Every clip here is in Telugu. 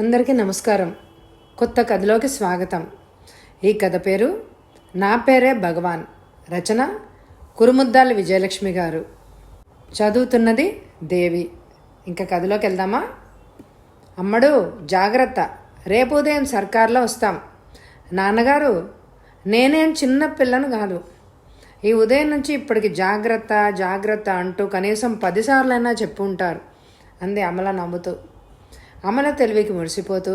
అందరికీ నమస్కారం. కొత్త కథలోకి స్వాగతం. ఈ కథ పేరు నా పేరే భగవాన్. రచన కురుముద్దాల విజయలక్ష్మి గారు. చదువుతున్నది దేవి. ఇంకా కథలోకి వెళ్దామా? అమ్మడు జాగ్రత్త, రేపు ఉదయం సర్కార్లో వస్తాం. నాన్నగారు, నేనేం చిన్న పిల్లను కాదు. ఈ ఉదయం నుంచి ఇప్పటికి జాగ్రత్త జాగ్రత్త అంటూ కనీసం 10 సార్లైనా చెప్పు ఉంటారు అంది అమల నవ్వుతూ. అమల తెలివికి మురిసిపోతూ,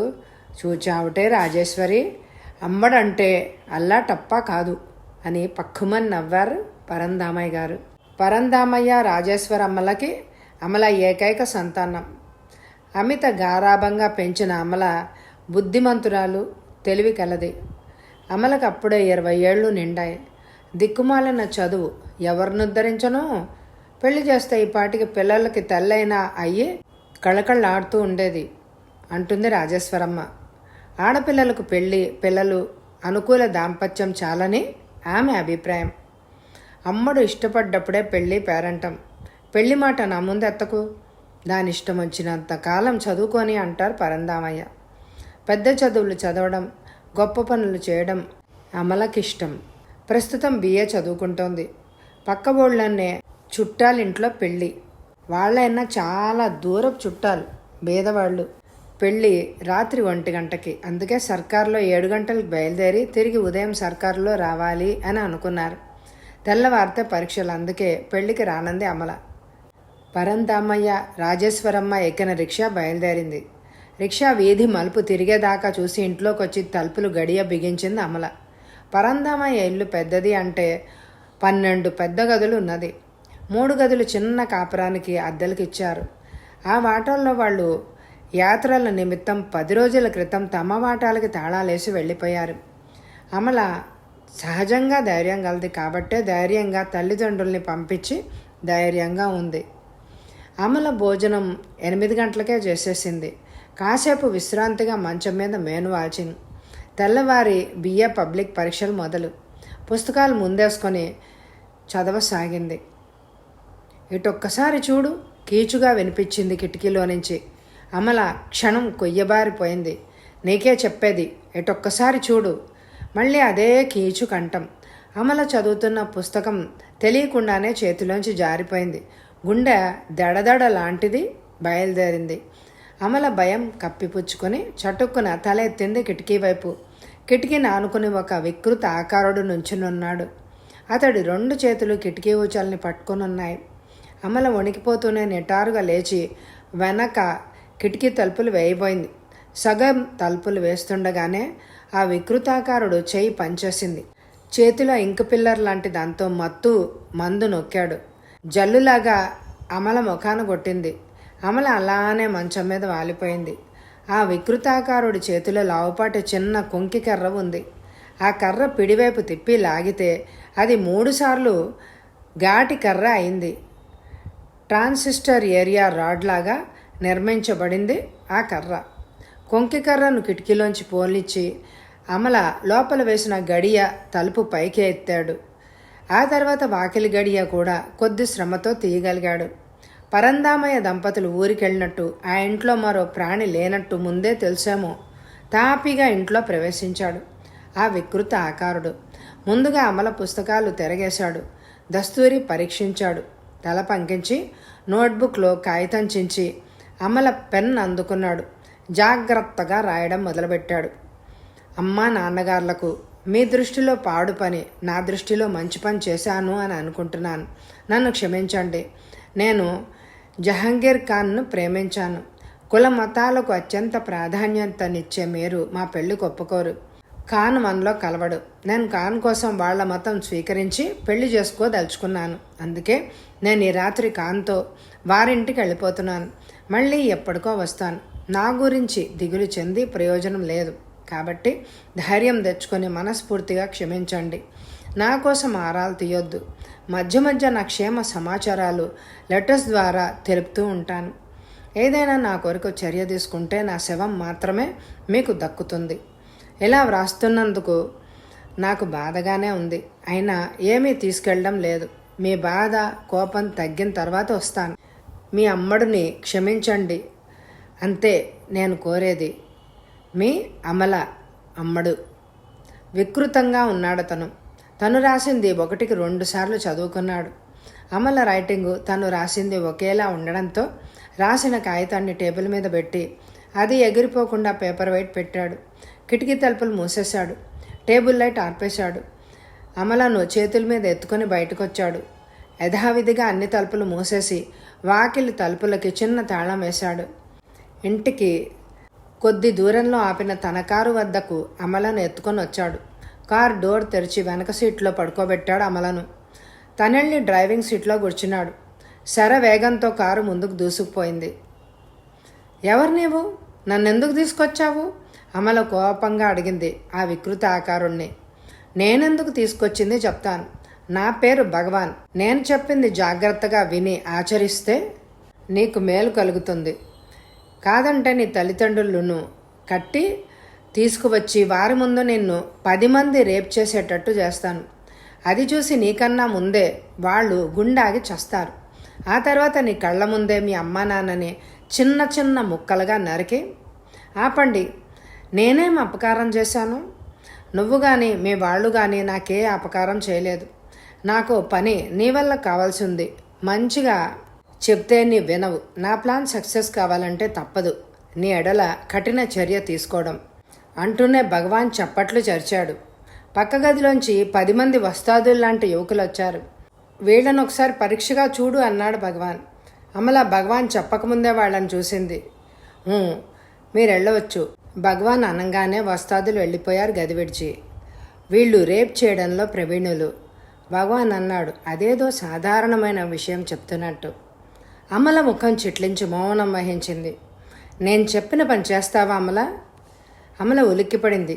చూచావుటే రాజేశ్వరి, అమ్మడంటే అల్లా టప్పా కాదు అని పక్కుమని నవ్వారు పరంధామయ్య గారు. పరంధామయ్య రాజేశ్వరమ్మలకి అమల ఏకైక సంతానం. అమిత గారాభంగా పెంచిన అమల బుద్ధిమంతురాలు, తెలివి కలది. అమలకు అప్పుడే 20 ఏళ్ళు నిండాయి. దిక్కుమాలిన చదువు ఎవరినుద్ధరించనో, పెళ్లి చేస్తే ఈ పాటికి పిల్లలకి తెల్లైనా అయ్యి కళకళ్ళాడుతూ ఉండేది అంటుంది రాజేశ్వరమ్మ. ఆడపిల్లలకు పెళ్ళి, పిల్లలు, అనుకూల దాంపత్యం చాలని ఆమె అభిప్రాయం. అమ్మడు ఇష్టపడ్డప్పుడే పెళ్ళి, పేరంటం. పెళ్లి మాట నా ముందు ఎత్తకు, దాని ఇష్టం వచ్చినంత కాలం చదువుకొని అంటారు పరంధామయ్య. పెద్ద చదువులు చదవడం, గొప్ప పనులు చేయడం అమలకిష్టం. ప్రస్తుతం BA చదువుకుంటోంది. పక్క ఊళ్ళనే చుట్టాలింట్లో పెళ్ళి. వాళ్ళైనా చాలా దూరపు చుట్టాలు, బీదవాళ్ళు. పెళ్ళి రాత్రి 1 గంటకి. అందుకే సర్కారులో 7 గంటలకు బయలుదేరి తిరిగి ఉదయం సర్కారులో రావాలి అని అనుకున్నారు. తెల్లవారితే పరీక్షలు. అందుకే పెళ్లికి రానంది అమల. పరంధామయ్య, రాజేశ్వరమ్మ ఎక్కిన రిక్షా బయలుదేరింది. రిక్షా వీధి మలుపు తిరిగేదాకా చూసి ఇంట్లోకి వచ్చి తలుపులు గడియ బిగించింది అమల. పరంధామయ్య ఇల్లు పెద్దది, అంటే 12 పెద్ద గదులు ఉన్నది. 3 గదులు చిన్న కాపురానికి అద్దెలకిచ్చారు. ఆ వాటాల్లో వాళ్ళు యాత్రల నిమిత్తం 10 రోజుల క్రితం తమ వాటాలకి తాళాలేసి వెళ్ళిపోయారు. అమల సహజంగా ధైర్యం కలది కాబట్టే ధైర్యంగా తల్లిదండ్రుల్ని పంపించి ధైర్యంగా ఉంది. అమల భోజనం 8 గంటలకే చేసేసింది. కాసేపు విశ్రాంతిగా మంచం మీద మేను వాల్చింది. తెల్లవారి BA పబ్లిక్ పరీక్షలు మొదలు. పుస్తకాలు ముందేసుకొని చదవసాగింది. ఇటొక్కసారి చూడు, కీచుగా వినిపించింది కిటికీలో నుంచి. అమల క్షణం కొయ్యబారిపోయింది. నీకే చెప్పేది, ఇటొక్కసారి చూడు. మళ్ళీ అదే కీచు కంఠం. అమల చదువుతున్న పుస్తకం తెలియకుండానే చేతిలోంచి జారిపోయింది. గుండె దడదడ లాంటిది బయలుదేరింది. అమల భయం కప్పిపుచ్చుకొని చటుక్కున తల ఎత్తింది కిటికీ వైపు. కిటికీని ఆనుకుని ఒక వికృత ఆకారుడు నుంచునున్నాడు. అతడి 2 చేతులు కిటికీ ఊచల్ని పట్టుకునున్నాయి. అమల వణికిపోతూనే నిటారుగా లేచి వెనక కిటికీ తలుపులు వేయబోయింది. సగం తలుపులు వేస్తుండగానే ఆ వికృతాకారుడు చేయి పనిచేసింది. చేతిలో ఇంకు పిల్లర్ లాంటి దాంతో మందు నొక్కాడు. జల్లులాగా అమల ముఖాన కొట్టింది. అమల అలానే మంచం మీద వాలిపోయింది. ఆ వికృతాకారుడి చేతిలో లావుపాటి చిన్న కొంకి కర్ర ఉంది. ఆ కర్ర పిడివైపు తిప్పి లాగితే అది 3 సార్లు ఘాటి కర్ర అయింది. ట్రాన్సిస్టర్ ఏరియా రాడ్ లాగా నిర్మించబడింది ఆ కర్ర. కొంకి కర్రను కిటికీలోంచి పోనిచ్చి అమల లోపల వేసిన గడియ తలుపు పైకి ఎత్తాడు. ఆ తర్వాత వాకిలి గడియ కూడా కొద్ది శ్రమతో తీయగలిగాడు. పరంధామయ్య దంపతులు ఊరికెళ్ళినట్టు, ఆ ఇంట్లో మరో ప్రాణి లేనట్టు ముందే తెలిసేమో తాపీగా ఇంట్లో ప్రవేశించాడు ఆ వికృత ఆకారుడు. ముందుగా అమల పుస్తకాలు తిరగేశాడు. దస్తూరి పరీక్షించాడు. తల పంకించి నోట్బుక్లో కాగితం చించి అమల పెన్ అందుకున్నాడు. జాగ్రత్తగా రాయడం మొదలుపెట్టాడు. అమ్మా నాన్నగార్లకు, మీ దృష్టిలో పాడు పని, నా దృష్టిలో మంచి పని చేశాను అని అనుకుంటున్నాను. నన్ను క్షమించండి. నేను జహంగీర్ ఖాన్ను ప్రేమించాను. కుల మతాలకు అత్యంత ప్రాధాన్యతనిచ్చే మీరు మా పెళ్లికి ఒప్పుకోరు. ఖాన్ మనలో కలవడు. నేను ఖాన్ కోసం వాళ్ల మతం స్వీకరించి పెళ్లి చేసుకోదలుచుకున్నాను. అందుకే నేను ఈ రాత్రి ఖాన్తో వారింటికి వెళ్ళిపోతున్నాను. మళ్ళీ ఎప్పటికో వస్తాను. నా గురించి దిగులు చెంది ప్రయోజనం లేదు. కాబట్టి ధైర్యం తెచ్చుకొని మనస్ఫూర్తిగా క్షమించండి. నా కోసం ఆరాలు తీయొద్దు. మధ్య మధ్య నా క్షేమ సమాచారాలు లెటర్స్ ద్వారా తెలుపుతూ ఉంటాను. ఏదైనా నా కొరకు చర్య తీసుకుంటే నా శవం మాత్రమే మీకు దక్కుతుంది. ఇలా వ్రాస్తున్నందుకు నాకు బాధగానే ఉంది. అయినా ఏమీ తీసుకెళ్ళడం లేదు. మీ బాధ, కోపం తగ్గిన తర్వాత వస్తాను. మీ అమ్మడిని క్షమించండి, అంతే నేను కోరేది. మీ అమల అమ్మడు. వికృతంగా ఉన్నాడు. తను రాసింది 1కి 2 సార్లు చదువుకున్నాడు. అమల రైటింగు తను రాసింది ఒకేలా ఉండడంతో రాసిన కాగితాన్ని టేబుల్ మీద పెట్టి అది ఎగిరిపోకుండా పేపర్ వెయిట్ పెట్టాడు. కిటికీ తలుపులు మూసేశాడు. Table light ఆర్పేశాడు. అమలను చేతుల మీద ఎత్తుకొని బయటకొచ్చాడు. యథావిధిగా అన్ని తలుపులు మూసేసి వాకిలి తలుపులకి చిన్న తాళం వేశాడు. ఇంటికి కొద్ది దూరంలో ఆపిన తన కారు వద్దకు అమలను ఎత్తుకొని వచ్చాడు. కారు డోర్ తెరిచి వెనక సీట్లో పడుకోబెట్టాడు అమలను. తనెళ్ళి డ్రైవింగ్ సీట్లో కూర్చున్నాడు. శరవేగంతో కారు ముందుకు దూసుకుపోయింది. ఎవరు నీవు? నన్నెందుకు తీసుకొచ్చావు? అమల కోపంగా అడిగింది ఆ వికృత ఆకారుణ్ణి. నేనెందుకు తీసుకొచ్చింది చెప్తాను. నా పేరు భగవాన్. నేను చెప్పింది జాగ్రత్తగా విని ఆచరిస్తే నీకు మేలు కలుగుతుంది. కాదంటే నీ తల్లిదండ్రులను కట్టి తీసుకువచ్చి వారి ముందు నిన్ను 10 మంది రేప్ చేసేటట్టు చేస్తాను. అది చూసి నీకన్నా ముందే వాళ్ళు గుండాగి చస్తారు. ఆ తర్వాత నీ కళ్ళ ముందే మీ అమ్మా నాన్నని చిన్న చిన్న ముక్కలుగా నరికి ఆపండి. నేనేం అపకారం చేశాను? నువ్వు కానీ మీ వాళ్ళు కానీ నాకే అపకారం చేయలేదు. నాకు పని నీ వల్ల కావాల్సి ఉంది. మంచిగా చెప్తే నీ వినవు. నా ప్లాన్ సక్సెస్ కావాలంటే తప్పదు నీ ఎడల కఠిన చర్య తీసుకోవడం అంటూనే భగవాన్ చప్పట్లు చరిచాడు. పక్క గదిలోంచి 10 మంది వస్తాదుల్లాంటి యువకులు వచ్చారు. వీళ్ళను ఒకసారి పరీక్షగా చూడు అన్నాడు భగవాన్. అమల భగవాన్ చెప్పకముందే వాళ్ళని చూసింది. మీరెళ్ళవచ్చు భగవాన్ అనగానే వస్తాదులు వెళ్ళిపోయారు గది విడిచి. వీళ్ళు రేప్ చేయడంలో ప్రవీణులు భగవాన్ అన్నాడు అదేదో సాధారణమైన విషయం చెప్తున్నట్టు. అమల ముఖం చిట్లించి మౌనం వహించింది. నేను చెప్పిన పని చేస్తావా అమల? అమల ఉలిక్కిపడింది.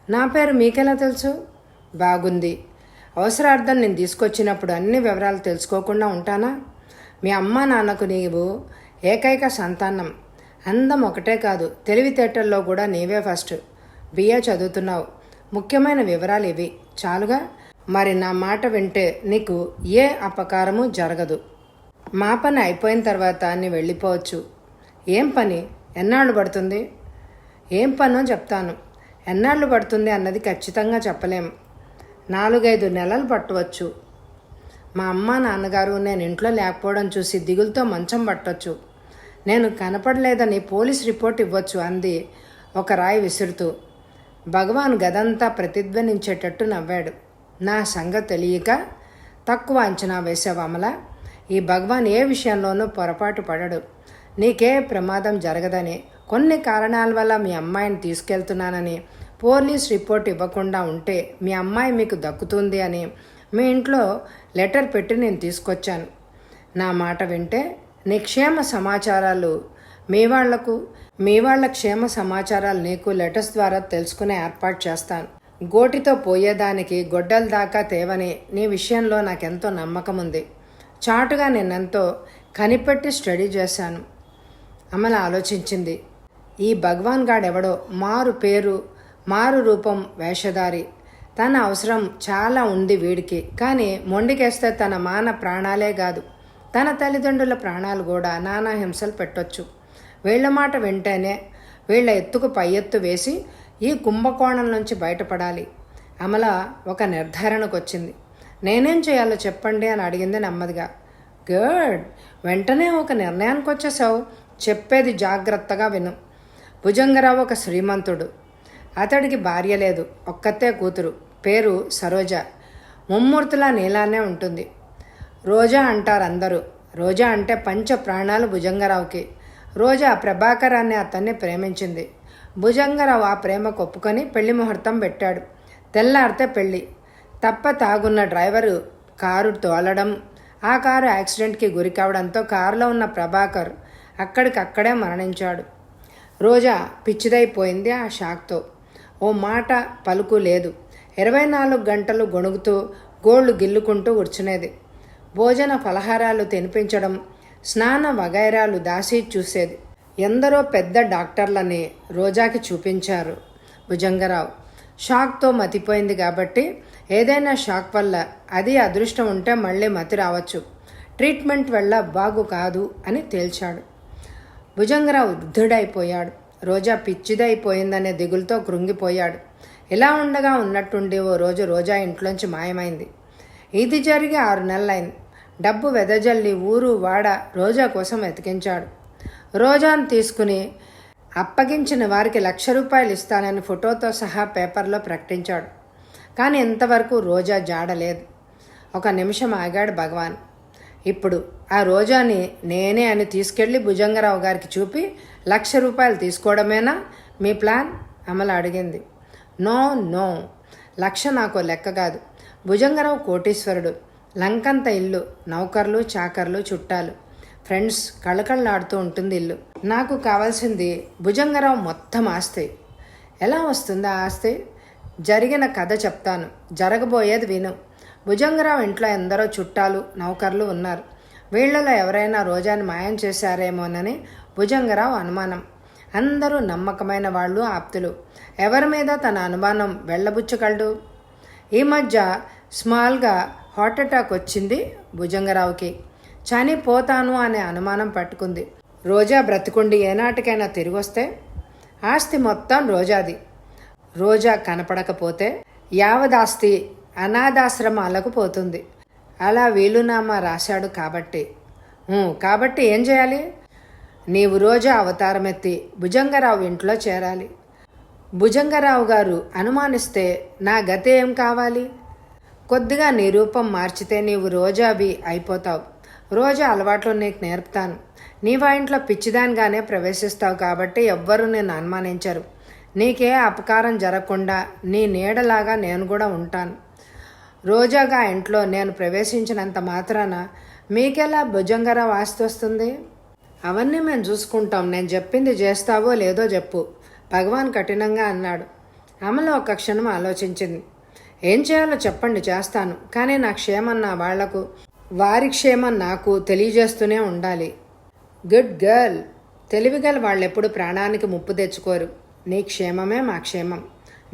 నా పేరు మీకెలా తెలుసు? బాగుంది. అవసరార్థం నేను తీసుకొచ్చినప్పుడు అన్ని వివరాలు తెలుసుకోకుండా ఉంటానా? మీ అమ్మా నాన్నకు నీవు ఏకైక సంతానం. అందం ఒకటే కాదు, తెలివితేటల్లో కూడా నీవే ఫస్ట్. బిఏ చదువుతున్నావు. ముఖ్యమైన వివరాలు ఇవి చాలుగా. మరి నా మాట వింటే నీకు ఏ అపకారము జరగదు. మా పని అయిపోయిన తర్వాత నీ వెళ్ళిపోవచ్చు. ఏం పని? ఎన్నాళ్ళు పడుతుంది? ఏం పనో చెప్తాను. ఎన్నాళ్ళు పడుతుంది అన్నది ఖచ్చితంగా చెప్పలేం. 4-5 నెలలు పట్టవచ్చు. మా అమ్మ నాన్నగారు నేను ఇంట్లో లేకపోవడం చూసి దిగులుతో మంచం పట్టొచ్చు. నేను కనపడలేదని పోలీస్ రిపోర్ట్ ఇవ్వచ్చు అంది ఒక రాయి విసురుతూ. భగవాన్ గదంతా ప్రతిధ్వనించేటట్టు నవ్వాడు. నా సంగతి తెలియక తక్కువ అంచనా వేసావు అమల. ఈ భగవాన్ ఏ విషయంలోనూ పొరపాటు పడడు. నీకే ప్రమాదం జరగదని, కొన్ని కారణాల వల్ల మీ అమ్మాయిని తీసుకెళ్తున్నానని పోలీస్ రిపోర్ట్ ఇవ్వకుండా ఉంటే మీ అమ్మాయి మీకు దక్కుతుంది అని మీ ఇంట్లో లెటర్ పెట్టి నేను తీసుకొచ్చాను. నా మాట వింటే నీ క్షేమ సమాచారాలు మీ వాళ్ళ క్షేమ సమాచారాలు నీకు లెటర్స్ ద్వారా తెలుసుకునే ఏర్పాటు చేస్తాను. గోటితో పోయేదానికి గొడ్డల దాకా తేవని నీ విషయంలో నాకెంతో నమ్మకం ఉంది. చాటుగా నేనెంతో కనిపెట్టి స్టడీ చేశాను. అమల ఆలోచించింది. ఈ భగవాన్ గాడెవడో, మారు పేరు మారు రూపం వేషధారి. తన అవసరం చాలా ఉంది వీడికి. కానీ మొండికేస్తే తన మాన ప్రాణాలే కాదు, తన తల్లిదండ్రుల ప్రాణాలు కూడా నానా హింసలు పెట్టొచ్చు. వీళ్ల మాట వింటేనే వీళ్ల ఎత్తుకు పై ఎత్తు వేసి ఈ కుంభకోణం నుంచి బయటపడాలి. అమల ఒక నిర్ధారణకు వచ్చింది. నేనేం చేయాలో చెప్పండి అని అడిగింది నెమ్మదిగా. గుడ్, వెంటనే ఒక నిర్ణయానికి వచ్చేసావు. చెప్పేది జాగ్రత్తగా విను. భుజంగరావు ఒక శ్రీమంతుడు. అతడికి భార్య లేదు, ఒక్కతే కూతురు. పేరు సరోజ. ముమ్మూర్తులా నీలానే ఉంటుంది. రోజా అంటారు అందరూ. రోజా అంటే పంచ ప్రాణాలు భుజంగరావుకి. రోజా ప్రభాకర్ అనే అతన్ని ప్రేమించింది. భుజంగరావు ఆ ప్రేమ ఒప్పుకొని పెళ్లి ముహూర్తం పెట్టాడు. తెల్లారితే పెళ్లి. తప్ప తాగున్న డ్రైవరు కారు తోలడం, ఆ కారు యాక్సిడెంట్కి గురి కావడంతో కారులో ఉన్న ప్రభాకర్ అక్కడికక్కడే మరణించాడు. రోజా పిచ్చిదైపోయింది ఆ షాక్తో. ఓ మాట పలుకు లేదు. 24 గంటలు గొణుగుతూ గోళ్లు గిల్లుకుంటూ కూర్చునేది. భోజన ఫలహారాలు తినిపించడం, స్నాన వగైరాలు దాసి చూసేది. ఎందరో పెద్ద డాక్టర్లని రోజాకి చూపించారు. భుజంగరావు షాక్తో మతిపోయింది కాబట్టి ఏదైనా షాక్ వల్ల అది అదృష్టం ఉంటే మళ్ళీ మతి రావచ్చు. ట్రీట్మెంట్ వల్ల బాగు కాదు అని తేల్చాడు. భుజంగరావు వృద్ధుడైపోయాడు. రోజా పిచ్చిదైపోయిందనే దిగులుతో కృంగిపోయాడు. ఇలా ఉండగా ఉన్నట్టుండి ఓ రోజు రోజా ఇంట్లోంచి మాయమైంది. ఇది జరిగి 6 నెలలైంది. డబ్బు వెదజల్లి ఊరు వాడ రోజా కోసం వెతికించాడు. రోజాను తీసుకుని అప్పగించిన వారికి ₹1,00,000 ఇస్తానని ఫోటోతో సహా పేపర్లో ప్రకటించాడు. కానీ ఇంతవరకు రోజా జాడలేదు. ఒక నిమిషం ఆగాడు భగవాన్. ఇప్పుడు ఆ రోజాని నేనే అని తీసుకెళ్లి భుజంగరావు గారికి చూపి ₹1,00,000 తీసుకోవడమేనా మీ ప్లాన్? అమల అడిగింది. నో నో, 1,00,000 నాకు లెక్క కాదు. భుజంగరావు కోటీశ్వరుడు, లంకంత ఇల్లు, నౌకర్లు చాకర్లు చుట్టాలు, ఫ్రెండ్స్, కళకళలాడుతూ ఉంటుంది ఇల్లు. నాకు కావాల్సింది భుజంగరావు మొత్తం ఆస్తి. ఎలా వస్తుంది ఆ ఆస్తి? జరిగిన కథ చెప్తాను, జరగబోయేది విను. భుజంగరావు ఇంట్లో ఎందరో చుట్టాలు నౌకర్లు ఉన్నారు. వీళ్లలో ఎవరైనా రోజాని మాయం చేశారేమోనని భుజంగరావు అనుమానం. అందరూ నమ్మకమైన వాళ్ళు, ఆప్తులు. ఎవరి మీద తన అనుమానం వెళ్ళబుచ్చగలడు? ఈ మధ్య స్మాల్గా హార్ట్ అటాక్ వచ్చింది భుజంగరావుకి. చనిపోతాను అనే అనుమానం పట్టుకుంది. రోజా బ్రతికుండి ఏనాటికైనా తిరిగొస్తే ఆస్తి మొత్తం రోజాది. రోజా కనపడకపోతే యావదాస్తి అనాథాశ్రమాలకు పోతుంది. అలా వీలునామా రాశాడు కాబట్టి ఏం చేయాలి? నీవు రోజా అవతారమెత్తి భుజంగరావు ఇంట్లో చేరాలి. భుజంగరావు గారు అనుమానిస్తే నా గతి ఏం కావాలి? కొద్దిగా నీ రూపం మార్చితే నీవు రోజావి అయిపోతావు. రోజా అలవాట్లు నీకు నేర్పుతాను. నీవా ఇంట్లో పిచ్చిదానిగానే ప్రవేశిస్తావు కాబట్టి ఎవ్వరూ నిన్ను అనుమానించరు. నీకే అపకారం జరగకుండా నీ నీడలాగా నేను కూడా ఉంటాను. రోజాగా ఇంట్లో నేను ప్రవేశించినంత మాత్రాన మీకెలా భుజంగరావు ఆస్తి వస్తుంది? అవన్నీ మేము చూసుకుంటాం. నేను చెప్పింది చేస్తావో లేదో చెప్పు, భగవాన్ కఠినంగా అన్నాడు. అమల ఒక్క క్షణం ఆలోచించింది. ఏం చేయాలో చెప్పండి, చేస్తాను. కానీ నా క్షేమం నా వాళ్లకు, వారి క్షేమం నాకు తెలియజేస్తూనే ఉండాలి. Good girl. తెలివిగల వాళ్ళెప్పుడు ప్రాణానికి ముప్పు తెచ్చుకోరు. నీ క్షేమమే మా క్షేమం,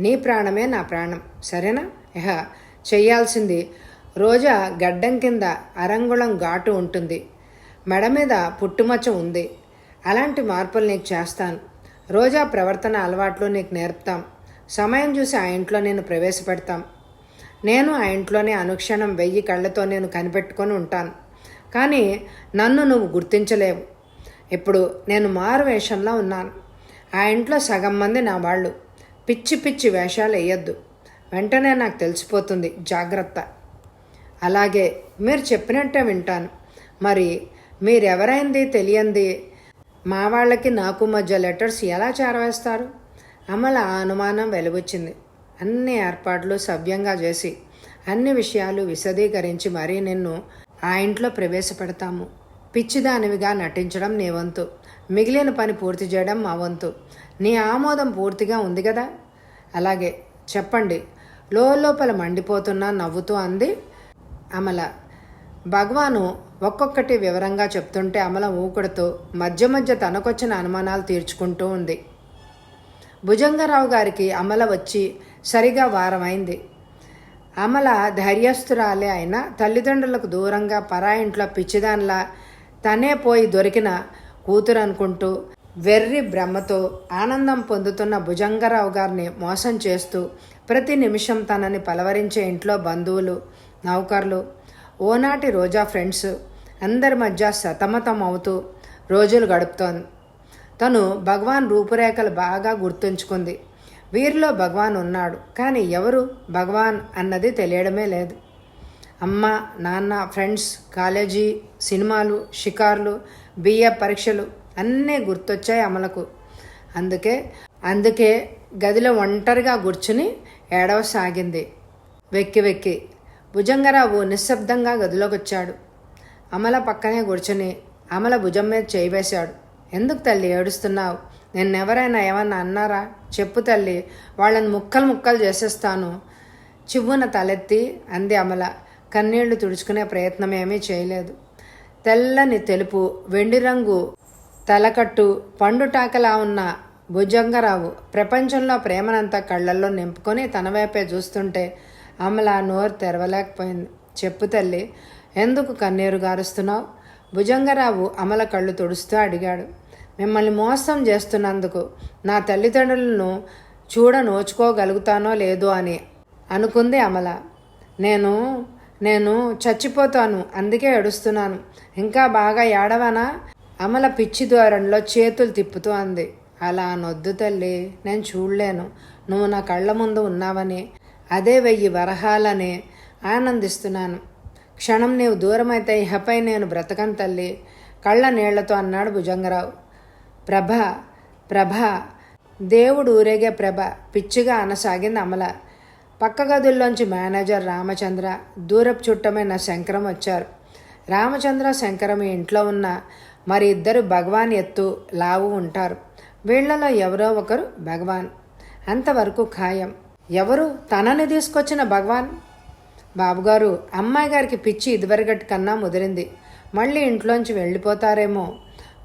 నీ ప్రాణమే నా ప్రాణం. సరేనా? చెయ్యాల్సింది, రోజా గడ్డం కింద అరంగుళం ఘాటు ఉంటుంది, మెడ మీద పుట్టుమచ్చ ఉంది. అలాంటి మార్పులు నీకు చేస్తాను. రోజా ప్రవర్తన అలవాట్లు నీకు నేర్పుతాం. సమయం చూసి ఆ ఇంట్లో నేను ప్రవేశపెడతాం. నేను ఆ ఇంట్లోనే అనుక్షణం 1000 కళ్ళతో నేను కనిపెట్టుకొని ఉంటాను. కానీ నన్ను నువ్వు గుర్తించలేవు. ఇప్పుడు నేను మారు వేషంలో ఉన్నాను. ఆ ఇంట్లో సగం మంది నా వాళ్ళు. పిచ్చి పిచ్చి వేషాలు వేయొద్దు. వెంటనే నాకు తెలిసిపోతుంది. జాగ్రత్త. అలాగే, మీరు చెప్పినట్టే వింటాను. మరి మీరెవరైంది తెలియంది మా వాళ్ళకి నాకు మధ్య లెటర్స్ ఎలా చేరవేస్తారు? అమల ఆ అనుమానం వెలువచ్చింది. అన్ని ఏర్పాట్లు సవ్యంగా చేసి అన్ని విషయాలు విశదీకరించి మరీ నిన్ను ఆ ఇంట్లో ప్రవేశపెడతాము. పిచ్చిదానివిగా నటించడం నీ వంతు, మిగిలిన పని పూర్తి చేయడం మా వంతు. నీ ఆమోదం పూర్తిగా ఉంది కదా? అలాగే, చెప్పండి. లోపల మండిపోతున్నా నవ్వుతూ అంది అమల. భగవాను ఒక్కొక్కటి వివరంగా చెప్తుంటే అమల ఊకుడుతూ మధ్య మధ్య తనకొచ్చిన అనుమానాలు తీర్చుకుంటూ ఉంది. భుజంగరావు గారికి అమల వచ్చి సరిగా వారమైంది. అమల ధైర్యస్తురాలే అయినా తల్లిదండ్రులకు దూరంగా పరాయింట్లో పిచ్చిదానిలా తనే పోయి దొరికిన కూతురు అనుకుంటూ వెర్రి బ్రహ్మతో ఆనందం పొందుతున్న భుజంగరావు గారిని మోసం చేస్తూ ప్రతి నిమిషం తనని పలవరించే ఇంట్లో బంధువులు, నౌకర్లు, ఓనాటి రోజా ఫ్రెండ్స్ అందరి మధ్య సతమతం అవుతూ రోజులు గడుపుతోంది. తను భగవాన్ రూపురేఖలు బాగా గుర్తుంచుకుంది. వీరిలో భగవాన్ ఉన్నాడు, కానీ ఎవరు భగవాన్ అన్నది తెలియడమే లేదు. అమ్మ, నాన్న, ఫ్రెండ్స్, కాలేజీ, సినిమాలు, షికార్లు, బిఏ పరీక్షలు అన్నీ గుర్తొచ్చాయి అమలకు. అందుకే గదిలో ఒంటరిగా కూర్చుని ఏడవసాగింది. వెక్కి భుజంగరావు నిశ్శబ్దంగా గదిలోకి వచ్చాడు. అమల పక్కనే కూర్చుని అమల భుజం మీద చేయి వేశాడు. ఎందుకు తల్లి ఏడుస్తున్నావు? నిన్నెవరైనా ఏమన్నా అన్నారా? చెప్పు తల్లి, వాళ్ళని ముక్కలు చేసేస్తాను. చివ్వున తలెత్తి అంది అమల. కన్నీళ్లు తుడుచుకునే ప్రయత్నం ఏమీ చేయలేదు. తెల్లని తెలుపు, వెండి రంగు తలకట్టు, పండుటాకలా ఉన్న భుజంగరావు ప్రపంచంలో ప్రేమనంతా కళ్ళల్లో నింపుకొని తన వైపే చూస్తుంటే అమల నోరు తెరవలేకపోయింది. చెప్పు తల్లి, ఎందుకు కన్నీరు గారుస్తున్నావు? భుజంగరావు అమల కళ్ళు తుడుస్తూ అడిగాడు. మిమ్మల్ని మోసం చేస్తున్నందుకు నా తల్లిదండ్రులను నోచుకోగలుగుతానో లేదో అని అనుకుంది అమల. నేను నేను చచ్చిపోతాను, అందుకే ఏడుస్తున్నాను. ఇంకా బాగా ఏడవనా? అమల పిచ్చి ద్వారంలో చేతులు తిప్పుతూ అంది. అలా అనొద్దు తల్లి, నేను చూడలేను. నువ్వు నా కళ్ళ ముందు ఉన్నావని, అదే 1000 వరహాలని ఆనందిస్తున్నాను. క్షణం నీవు దూరమైతే ఇహపై నేను బ్రతకను తల్లి, కళ్ళ నీళ్లతో అన్నాడు భుజంగరావు. ప్రభ ప్రభ దేవుడు ఊరేగే ప్రభ పిచ్చిగా అనసాగింది అమల. పక్క గదుల్లోంచి మేనేజర్ రామచంద్ర, దూరపు చుట్టమైన శంకరం వచ్చారు. రామచంద్ర శంకరం ఇంట్లో ఉన్న మరి ఇద్దరు భగవాన్ ఎత్తు లావు ఉంటారు. వీళ్లలో ఎవరో ఒకరు భగవాన్, అంతవరకు ఖాయం. ఎవరు? తనని తీసుకొచ్చిన భగవాన్. బాబుగారు, అమ్మాయి గారికి పిచ్చి ఇదివరగటి కన్నా ముదిరింది. మళ్ళీ ఇంట్లోంచి వెళ్ళిపోతారేమో.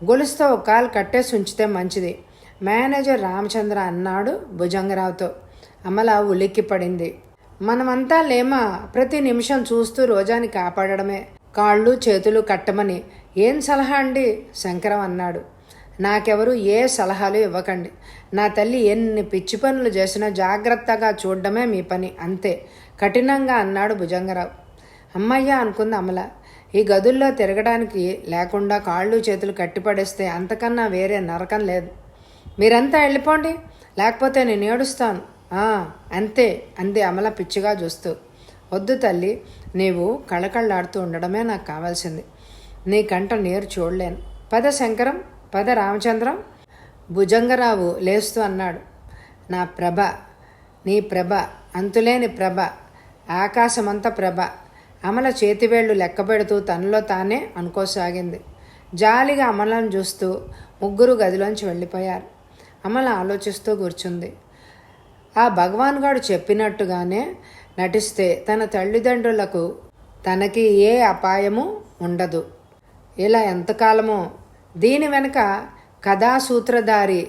గొలుసుతో ఒక కాలు కట్టేసి ఉంచితే మంచిది, మేనేజర్ రామచంద్ర అన్నాడు భుజంగరావుతో. అమల ఉలిక్కి పడింది. మనమంతా లేమా, ప్రతి నిమిషం చూస్తూ రోజాని కాపాడడమే, కాళ్ళు చేతులు కట్టమని. ఏం సలహా అండి? శంకరం అన్నాడు. నాకెవరు ఏ సలహాలు ఇవ్వకండి. నా తల్లి ఎన్ని పిచ్చి పనులు చేసినా జాగ్రత్తగా చూడడమే మీ పని, అంతే కఠినంగా అన్నాడు భుజంగరావు. అమ్మయ్య అనుకుంది అమల. ఈ గదుల్లో తిరగడానికి లేకుండా కాళ్ళు చేతులు కట్టిపడేస్తే అంతకన్నా వేరే నరకం లేదు. మీరంతా వెళ్ళిపోండి, లేకపోతే నేను ఏడుస్తాను. అంతే అంది అమల పిచ్చిగా చూస్తూ. వద్దు తల్లి, నీవు కళకళ్ళాడుతూ ఉండడమే నాకు కావాల్సింది. నీ కంట నీరు చూడలేను. పద శంకరం, పద రామచంద్రం. భుజంగరావు లేస్తూ అన్నాడు. నా ప్రభ, నీ ప్రభ, అంతులేని ప్రభ, ఆకాశమంత ప్రభ. అమల చేతివేళ్లు లెక్కపెడుతూ తనలో తానే అనుకోసాగింది. జాలిగా అమలను చూస్తూ ముగ్గురు గదిలోంచి వెళ్ళిపోయారు. అమల ఆలోచిస్తూ కూర్చుంది. ఆ భగవాన్ గారు చెప్పినట్టుగానే నటిస్తే తన తల్లిదండ్రులకు తనకి ఏ అపాయము ఉండదు. ఇలా ఎంతకాలమో. దీని వెనుక కథాసూత్రధారి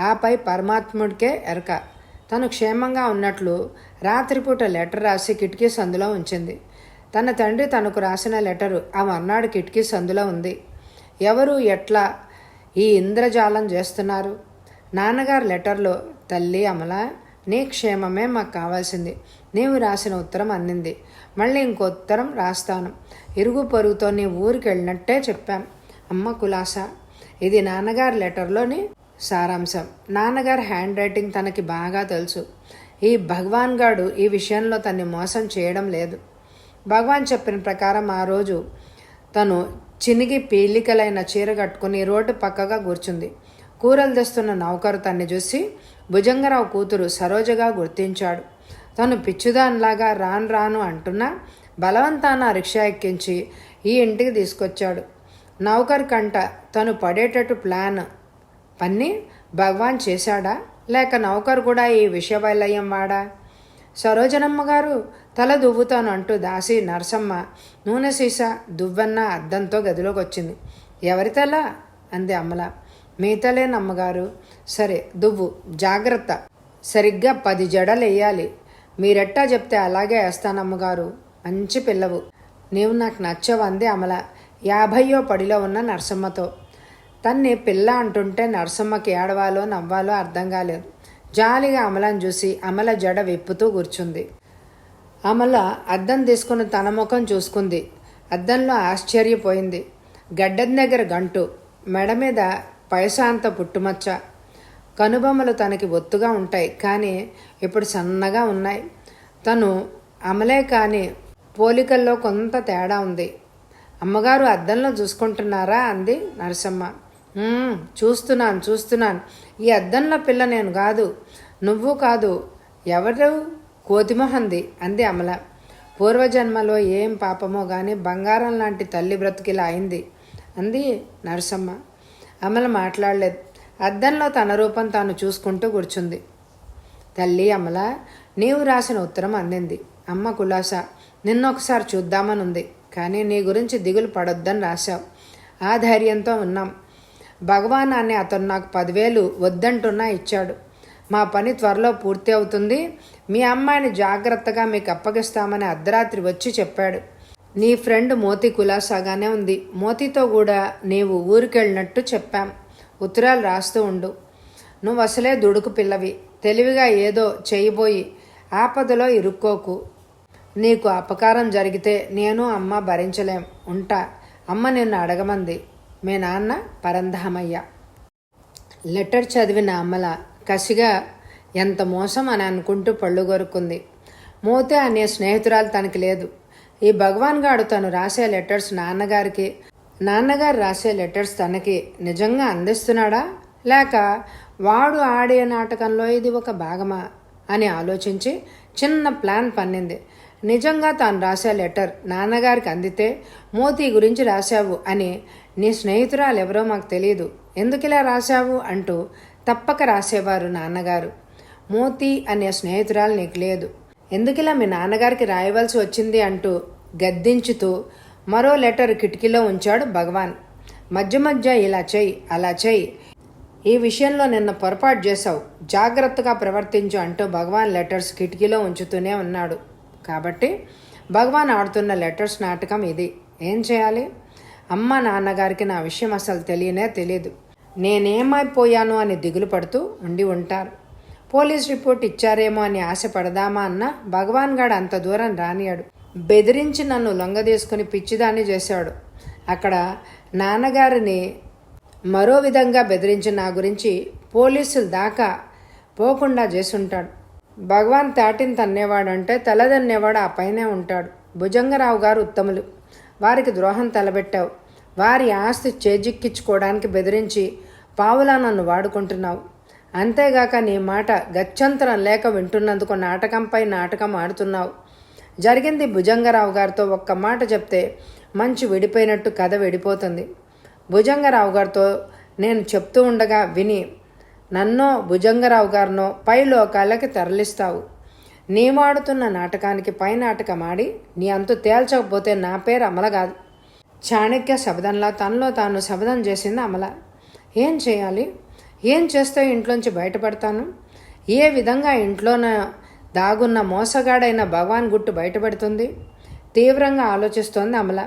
ఆపై పరమాత్ముడికే ఎరక. తను క్షేమంగా ఉన్నట్లు రాత్రిపూట లెటర్ రాసి కిటికీ సందులో ఉంచింది. తన తండ్రి తనకు రాసిన లెటరు ఆ మర్నాడు కిటికీ సందులో ఉంది. ఎవరు ఎట్లా ఈ ఇంద్రజాలం చేస్తున్నారు? నాన్నగారు లెటర్లో, తల్లి అమల, నీ క్షేమమే మాకు కావాల్సింది. నీవు రాసిన ఉత్తరం అందింది. మళ్ళీ ఇంకో ఉత్తరం రాస్తాను. ఇరుగు పొరుగుతో నీ ఊరికి వెళ్ళినట్టే చెప్పాం. అమ్మ కులాసా. ఇది నాన్నగారి లెటర్లోని సారాంశం. నాన్నగారి హ్యాండ్ రైటింగ్ తనకి బాగా తెలుసు. ఈ భగవాన్ గాడు ఈ విషయంలో తన్ని మోసం చేయడం లేదు. భగవాన్ చెప్పిన ప్రకారం ఆ రోజు తను చినిగి పీలికలైన చీర కట్టుకుని రోడ్డు పక్కగా కూర్చుంది. కూరలు తెస్తున్న నౌకరు తన్ని చూసి భుజంగరావు కూతురు సరోజగా గుర్తించాడు. తను పిచ్చిదానిలాగా రాను రాను అంటున్నా బలవంతాన రిక్షా ఎక్కించి ఈ ఇంటికి తీసుకొచ్చాడు. నౌకర్ కంట తను పడేటట్టు ప్లాన్ పన్ని భగవాన్ చేశాడా, లేక నౌకరు కూడా ఈ విషవైలయం వాడా? సరోజనమ్మ గారు, తల దువ్వుతాను అంటూ దాసి నరసమ్మ నూనె సీసా దువ్వన్న అద్దంతో గదిలోకి వచ్చింది. ఎవరి తల? అంది అమల. మీ తలేనమ్మగారు. సరే దువ్వు, జాగ్రత్త. సరిగ్గా 10 జడలు వేయాలి. మీరెట్టా చెప్తే అలాగే వేస్తానమ్మగారు. మంచి పిల్లవు, నీవు నాకు నచ్చవు అంది అమల 50వ పడిలో ఉన్న నరసమ్మతో. తన్ని పిల్ల అంటుంటే నరసమ్మకి ఏడవాలో నవ్వాలో అర్థం కాలేదు. జాలిగా అమలను చూసి అమల జడ విప్పుతూ కూర్చుంది. అమల అద్దం తీసుకుని తన ముఖం చూసుకుంది. అద్దంలో ఆశ్చర్యపోయింది. గడ్డం దగ్గర గంటు, మెడ మీద పైసాంత పుట్టుమచ్చ. కనుబొమ్మలు తనకి ఒత్తుగా ఉంటాయి, కానీ ఇప్పుడు సన్నగా ఉన్నాయి. తను అమలే కానీ పోలికల్లో కొంత తేడా ఉంది. అమ్మగారు అద్దంలో చూసుకుంటున్నారా అంది నరసమ్మ. చూస్తున్నాను. ఈ అద్దంలో పిల్ల నేను కాదు, నువ్వు కాదు. ఎవరు? కోతిమొహంది అంది అమల. పూర్వజన్మలో ఏం పాపమో గాని బంగారం లాంటి తల్లి బ్రతికిలా అయింది అంది నరసమ్మ. అమల మాట్లాడలేదు. అద్దంలో తన రూపం తాను చూసుకుంటూ కూర్చుంది. తల్లి అమల, నీవు రాసిన ఉత్తరం అందింది. అమ్మ కులాసా. నిన్నొకసారి చూద్దామనుంది, కానీ నీ గురించి దిగులు పడొద్దని రాశావు. ఆ ధైర్యంతో ఉన్నాం. భగవాన్ అని అతను నాకు 10,000 వద్దంటున్నా ఇచ్చాడు. మా పని త్వరలో పూర్తి అవుతుంది. మీ అమ్మాయిని జాగ్రత్తగా మీకు అప్పగిస్తామని అర్ధరాత్రి వచ్చి చెప్పాడు. నీ ఫ్రెండ్ మోతి కులాసాగానే ఉంది. మోతితో కూడా నీవు ఊరికెళ్ళినట్టు చెప్పాం. ఉత్తరాలు రాస్తూ ఉండు. నువ్వు అసలే దుడుకు పిల్లవి. తెలివిగా ఏదో చేయబోయి ఆపదలో ఇరుక్కోకు. నీకు అపకారం జరిగితే నేను అమ్మ భరించలేం. ఉంటా. అమ్మ నిన్ను అడగమంది. మీ నాన్న పరంధామయ్య. లెటర్ చదివిన అమల కసిగా ఎంత మోసం అని అనుకుంటూ పళ్ళు కొరుక్కుంది. మోతే అనే స్నేహితురాలు తనకి లేదు. ఈ భగవాన్ గాడు తను రాసే లెటర్స్ నాన్నగారికి, నాన్నగారు రాసే లెటర్స్ తనకి నిజంగా అందిస్తున్నాడా, లేక వాడు ఆడే నాటకంలో ఇది ఒక భాగమా అని ఆలోచించి చిన్న ప్లాన్ పన్నింది. నిజంగా తాను రాసే లెటర్ నాన్నగారికి అందితే, మోతీ గురించి రాశావు అని నీ స్నేహితురాలు ఎవరో మాకు తెలియదు, ఎందుకిలా రాశావు అంటూ తప్పక రాసేవారు నాన్నగారు. మోతీ అనే స్నేహితురాలు నీకు లేదు, ఎందుకిలా మీ నాన్నగారికి రాయవలసి వచ్చింది అంటూ గద్దించుతూ మరో లెటర్ కిటికీలో ఉంచాడు భగవాన్. మధ్య మధ్య ఇలా చెయ్యి, అలా చెయ్యి, ఈ విషయంలో నిన్న పొరపాటు చేశావు, జాగ్రత్తగా ప్రవర్తించు అంటూ భగవాన్ లెటర్స్ కిటికీలో ఉంచుతూనే ఉన్నాడు. కాబట్టి భగవాన్ ఆడుతున్న లెటర్స్ నాటకం ఇది. ఏం చేయాలి? అమ్మ నాన్నగారికి నా విషయం అసలు తెలియదు. నేనేమైపోయాను అని దిగులు పడుతూ ఉండి ఉంటారు. పోలీస్ రిపోర్ట్ ఇచ్చారేమో అని ఆశపడదామా అన్న భగవాన్ గాడు అంత దూరం రానియాడు. బెదిరించి నన్ను లొంగదీసుకుని పిచ్చిదాన్ని చేశాడు. అక్కడ నాన్నగారిని మరో విధంగా బెదిరించి నా గురించి పోలీసుల దాకా పోకుండా చేసుంటాడు. భగవాన్ తాటిని తన్నేవాడంటే తలదన్నేవాడు ఆ పైనే ఉంటాడు. భుజంగరావు గారు ఉత్తములు. వారికి ద్రోహం తలబెట్టావు. వారి ఆస్తి చేజిక్కించుకోవడానికి బెదిరించి పావులా నన్ను వాడుకుంటున్నావు. అంతేగాక నీ మాట గత్యంతరం లేక వింటున్నందుకు నాటకంపై నాటకం ఆడుతున్నావు. జరిగింది భుజంగరావు గారితో ఒక్క మాట చెప్తే మంచి విడిపోయినట్టు కథ విడిపోతుంది. భుజంగరావు గారితో నేను చెప్తూ ఉండగా విని నన్నో భుజంగరావు గారినో పై లోకాలకి తరలిస్తావు. నీవాడుతున్న నాటకానికి పై నాటకం ఆడి నీ అంతు తేల్చకపోతే నా పేరు అమల కాదు. చాణక్య శబ్దంలా తనలో తాను శబ్దం చేసింది అమల. ఏం చేయాలి? ఏం చేస్తే ఇంట్లోంచి బయటపడతాను? ఏ విధంగా ఇంట్లోన దాగున్న మోసగాడైన భగవాన్ గుట్టు బయటపడుతుంది? తీవ్రంగా ఆలోచిస్తోంది అమల.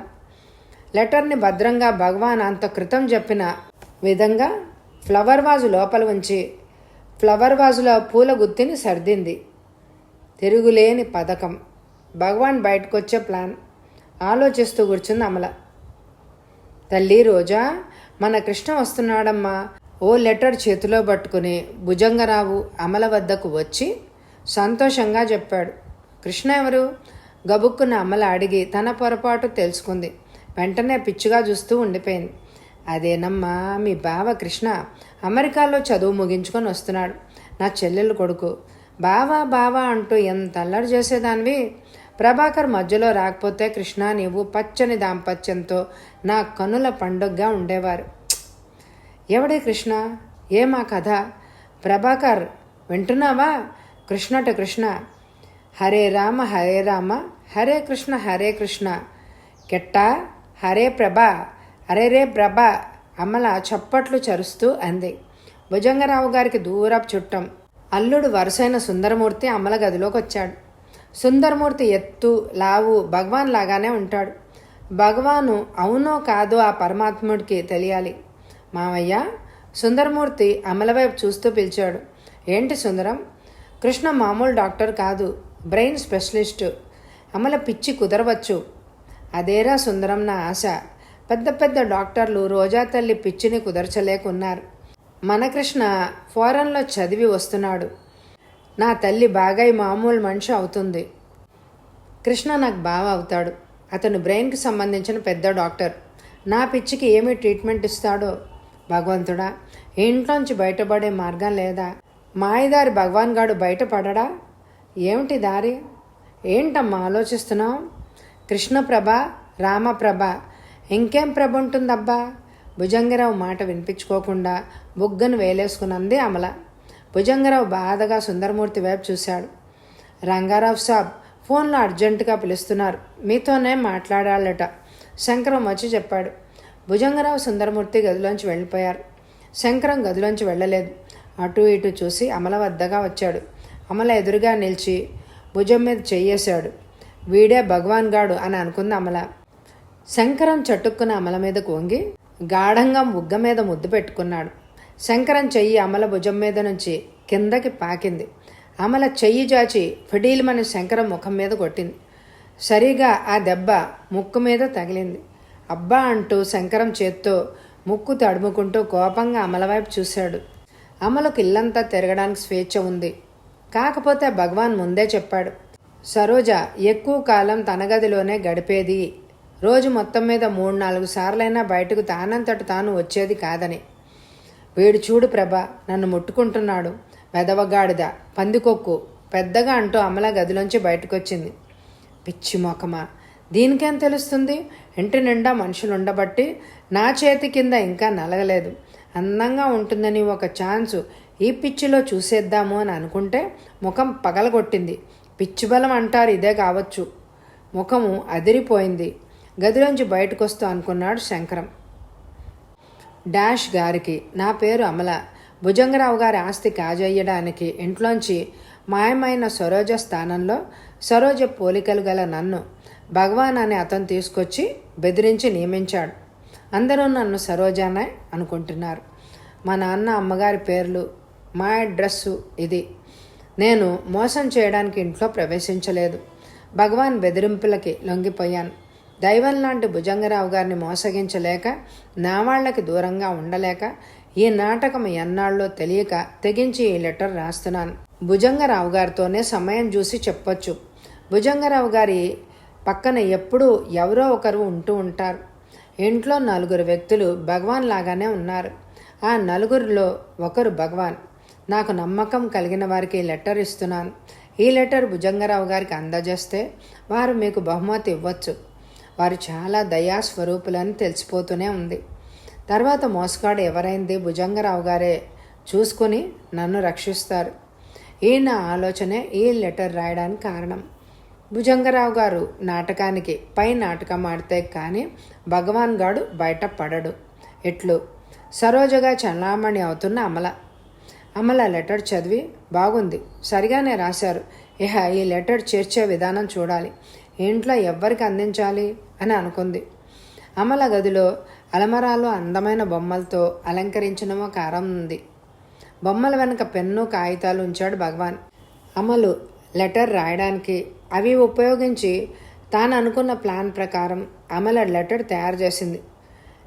లెటర్ని భద్రంగా భగవాన్ అంత క్రితం చెప్పిన విధంగా ఫ్లవర్ వాజు లోపల ఉంచి ఫ్లవర్ వాజులో పూల గుత్తిని సర్దింది. తిరుగులేని పథకం. భగవాన్ బయటకొచ్చే ప్లాన్ ఆలోచిస్తూ కూర్చుంది అమల. తల్లి రోజా, మన కృష్ణ వస్తున్నాడమ్మా. ఓ లెటర్ చేతిలో పట్టుకుని భుజంగరావు అమల వద్దకు వచ్చి సంతోషంగా చెప్పాడు. కృష్ణ ఎవరు? గబుక్కున అమల అడిగి తన పొరపాటు తెలుసుకుంది. వెంటనే పిచ్చిగా చూస్తూ ఉండిపోయింది. అదేనమ్మా, మీ బావ కృష్ణ అమెరికాలో చదువు ముగించుకొని వస్తున్నాడు. నా చెల్లెలు కొడుకు. బావా బావా అంటూ ఎంత అల్లరి చేసేదానివి. ప్రభాకర్ మధ్యలో రాకపోతే కృష్ణ నీవు పచ్చని దాంపత్యంతో నా కనుల పండుగగా ఉండేవారు. ఎవడే కృష్ణ? ఏమా కథ? ప్రభాకర్ వింటున్నావా? కృష్ణట కృష్ణ. హరే రామ హరే కృష్ణ కెట్టా హరే ప్రభా అరే రే ప్రభా. అమల చప్పట్లు చరుస్తూ అంది. భుజంగరావు గారికి దూరపు చుట్టం అల్లుడు వరుసైన సుందరమూర్తి అమల గదిలోకి వచ్చాడు. సుందరమూర్తి ఎత్తు లావు భగవాన్ లాగానే ఉంటాడు. భగవాను అవునో కాదో ఆ పరమాత్ముడికి తెలియాలి. మావయ్య. సుందరమూర్తి అమల వైపు చూస్తూ పిలిచాడు. ఏంటి సుందరం? కృష్ణ మామూలు డాక్టర్ కాదు, బ్రెయిన్ స్పెషలిస్టు. అమల పిచ్చి కుదరవచ్చు. అదేరా సుందరం నా ఆశ. పెద్ద పెద్ద డాక్టర్లు రోజా తల్లి పిచ్చిని కుదర్చలేకున్నారు. మన కృష్ణ ఫారెన్లో చదివి వస్తున్నాడు. నా తల్లి బాగా మామూలు మనిషి అవుతుంది. కృష్ణ నాకు బావ అవుతాడు. అతను బ్రెయిన్కి సంబంధించిన పెద్ద డాక్టర్. నా పిచ్చికి ఏమి ట్రీట్మెంట్ ఇస్తాడో భగవంతుడా. ఇంట్లోంచి బయటపడే మార్గం లేదా? మాయదారి భగవాన్ గాడు బయటపడడా? ఏమిటి దారి? ఏంటమ్మా ఆలోచిస్తున్నావు? కృష్ణప్రభ, రామప్రభ, ఇంకేం ప్రభ ఉంటుందబ్బా? భుజంగరావు మాట వినిపించుకోకుండా బుగ్గను వేలేసుకునంది అమల. భుజంగరావు బాధగా సుందరమూర్తి వైపు చూశాడు. రంగారావు సాబ్ ఫోన్లో అర్జెంటుగా పిలుస్తున్నారు, మీతోనే మాట్లాడాలట. శంకరం వచ్చి చెప్పాడు. భుజంగరావు సుందరమూర్తి గదిలోంచి వెళ్ళిపోయారు. శంకరం గదిలోంచి వెళ్ళలేదు. అటు ఇటు చూసి అమల వద్దగా వచ్చాడు. అమల ఎదురుగా నిలిచి భుజం మీద చెయ్యేశాడు. వీడే భగవాన్ గాడు అని అనుకుంది అమల. శంకరం చటుక్కున అమల మీదకు వంగి గాఢంగా బుగ్గ మీద ముద్దు పెట్టుకున్నాడు. శంకరం చెయ్యి అమల భుజం మీద నుంచి కిందకి పాకింది. అమల చెయ్యి జాచి ఫిడీలమని శంకరం ముఖం మీద కొట్టింది. సరిగా ఆ దెబ్బ ముక్కు మీద తగిలింది. అబ్బా అంటూ శంకరం చేత్తో ముక్కు తడుముకుంటూ కోపంగా అమల వైపు చూశాడు. అమలకు ఇల్లంతా తిరగడానికి స్వేచ్ఛ ఉంది. కాకపోతే భగవాన్ ముందే చెప్పాడు, సరోజ ఎక్కువ కాలం తన గదిలోనే గడిపేది, రోజు మొత్తం మీద 3-4 సార్లైనా బయటకు తానంతట తాను వచ్చేది కాదని. వీడు చూడు ప్రభ, నన్ను ముట్టుకుంటున్నాడు, వెదవగాడిద, పందికొక్కు పెద్దగా అంటూ అమల గదిలోంచి బయటకొచ్చింది. పిచ్చి మొకమా, దీనికేం తెలుస్తుంది? ఇంటి నిండా మనుషులుండబట్టి నా చేతి కింద ఇంకా నలగలేదు. అందంగా ఉంటుందని ఒక ఛాన్సు ఈ పిచ్చిలో చూసేద్దాము అని అనుకుంటే ముఖం పగలగొట్టింది. పిచ్చి బలం అంటారు ఇదే కావచ్చు. ముఖము అదిరిపోయింది. గదిలోంచి బయటకొస్తూ అనుకున్నాడు శంకరం. డాష్ గారికి నా పేరు అమల. భుజంగరావు గారి ఆస్తి కాజేయడానికి ఇంట్లోంచి మాయమైన సరోజ స్థానంలో సరోజ పోలికలు గల నన్ను భగవాన్ అని అతను తీసుకొచ్చి బెదిరించి నియమించాడు. అందరూ నన్ను సరోజానే అనుకుంటున్నారు. మా నాన్న అమ్మగారి పేర్లు, మా అడ్రస్సు ఇది. నేను మోసం చేయడానికి ఇంట్లో ప్రవేశించలేదు. భగవాన్ బెదిరింపులకి లొంగిపోయాను. దైవం లాంటి భుజంగరావు గారిని మోసగించలేక, నా వాళ్లకి దూరంగా ఉండలేక ఈ నాటకం ఎన్నాళ్ళో తెలియక తెగించి ఈ లెటర్ రాస్తున్నాను. భుజంగరావు గారితోనే సమయం చూసి చెప్పొచ్చు. భుజంగరావు గారి పక్కన ఎప్పుడూ ఎవరో ఒకరు ఉంటూ ఉంటారు. ఇంట్లో 4 వ్యక్తులు భగవాన్ లాగానే ఉన్నారు. ఆ 4లో ఒకరు భగవాన్. నాకు నమ్మకం కలిగిన వారికి లెటర్ ఇస్తున్నాను. ఈ లెటర్ భుజంగరావు గారికి అందజేస్తే వారు మీకు బహుమతి ఇవ్వచ్చు. వారు చాలా దయాస్వరూపులని తెలిసిపోతూనే ఉంది. తర్వాత మోసగాడు ఎవరైంది భుజంగరావు గారే చూసుకుని నన్ను రక్షిస్తారు. ఈ నా ఆలోచనే ఈ లెటర్ రాయడానికి కారణం. భుజంగరావు గారు నాటకానికి పై నాటకం ఆడితే కానీ భగవాన్ గాడు బయట పడడు. ఇట్లు సరోజగా చలామణి అవుతున్న అమల. అమల లెటర్ చదివి బాగుంది, సరిగానే రాశారు, ఇహ ఈ లెటర్ చేర్చే విధానం చూడాలి, ఇంట్లో ఎవ్వరికి అందించాలి అని అనుకుంది. అమల గదిలో అలమరాలో అందమైన బొమ్మలతో అలంకరించిన ఒక అరం ఉంది. బొమ్మల వెనక పెన్ను కాగితాలు ఉంచాడు భగవాన్. అమలు లెటర్ రాయడానికి అవి ఉపయోగించి తాను అనుకున్న ప్లాన్ ప్రకారం అమల లెటర్ తయారు చేసింది.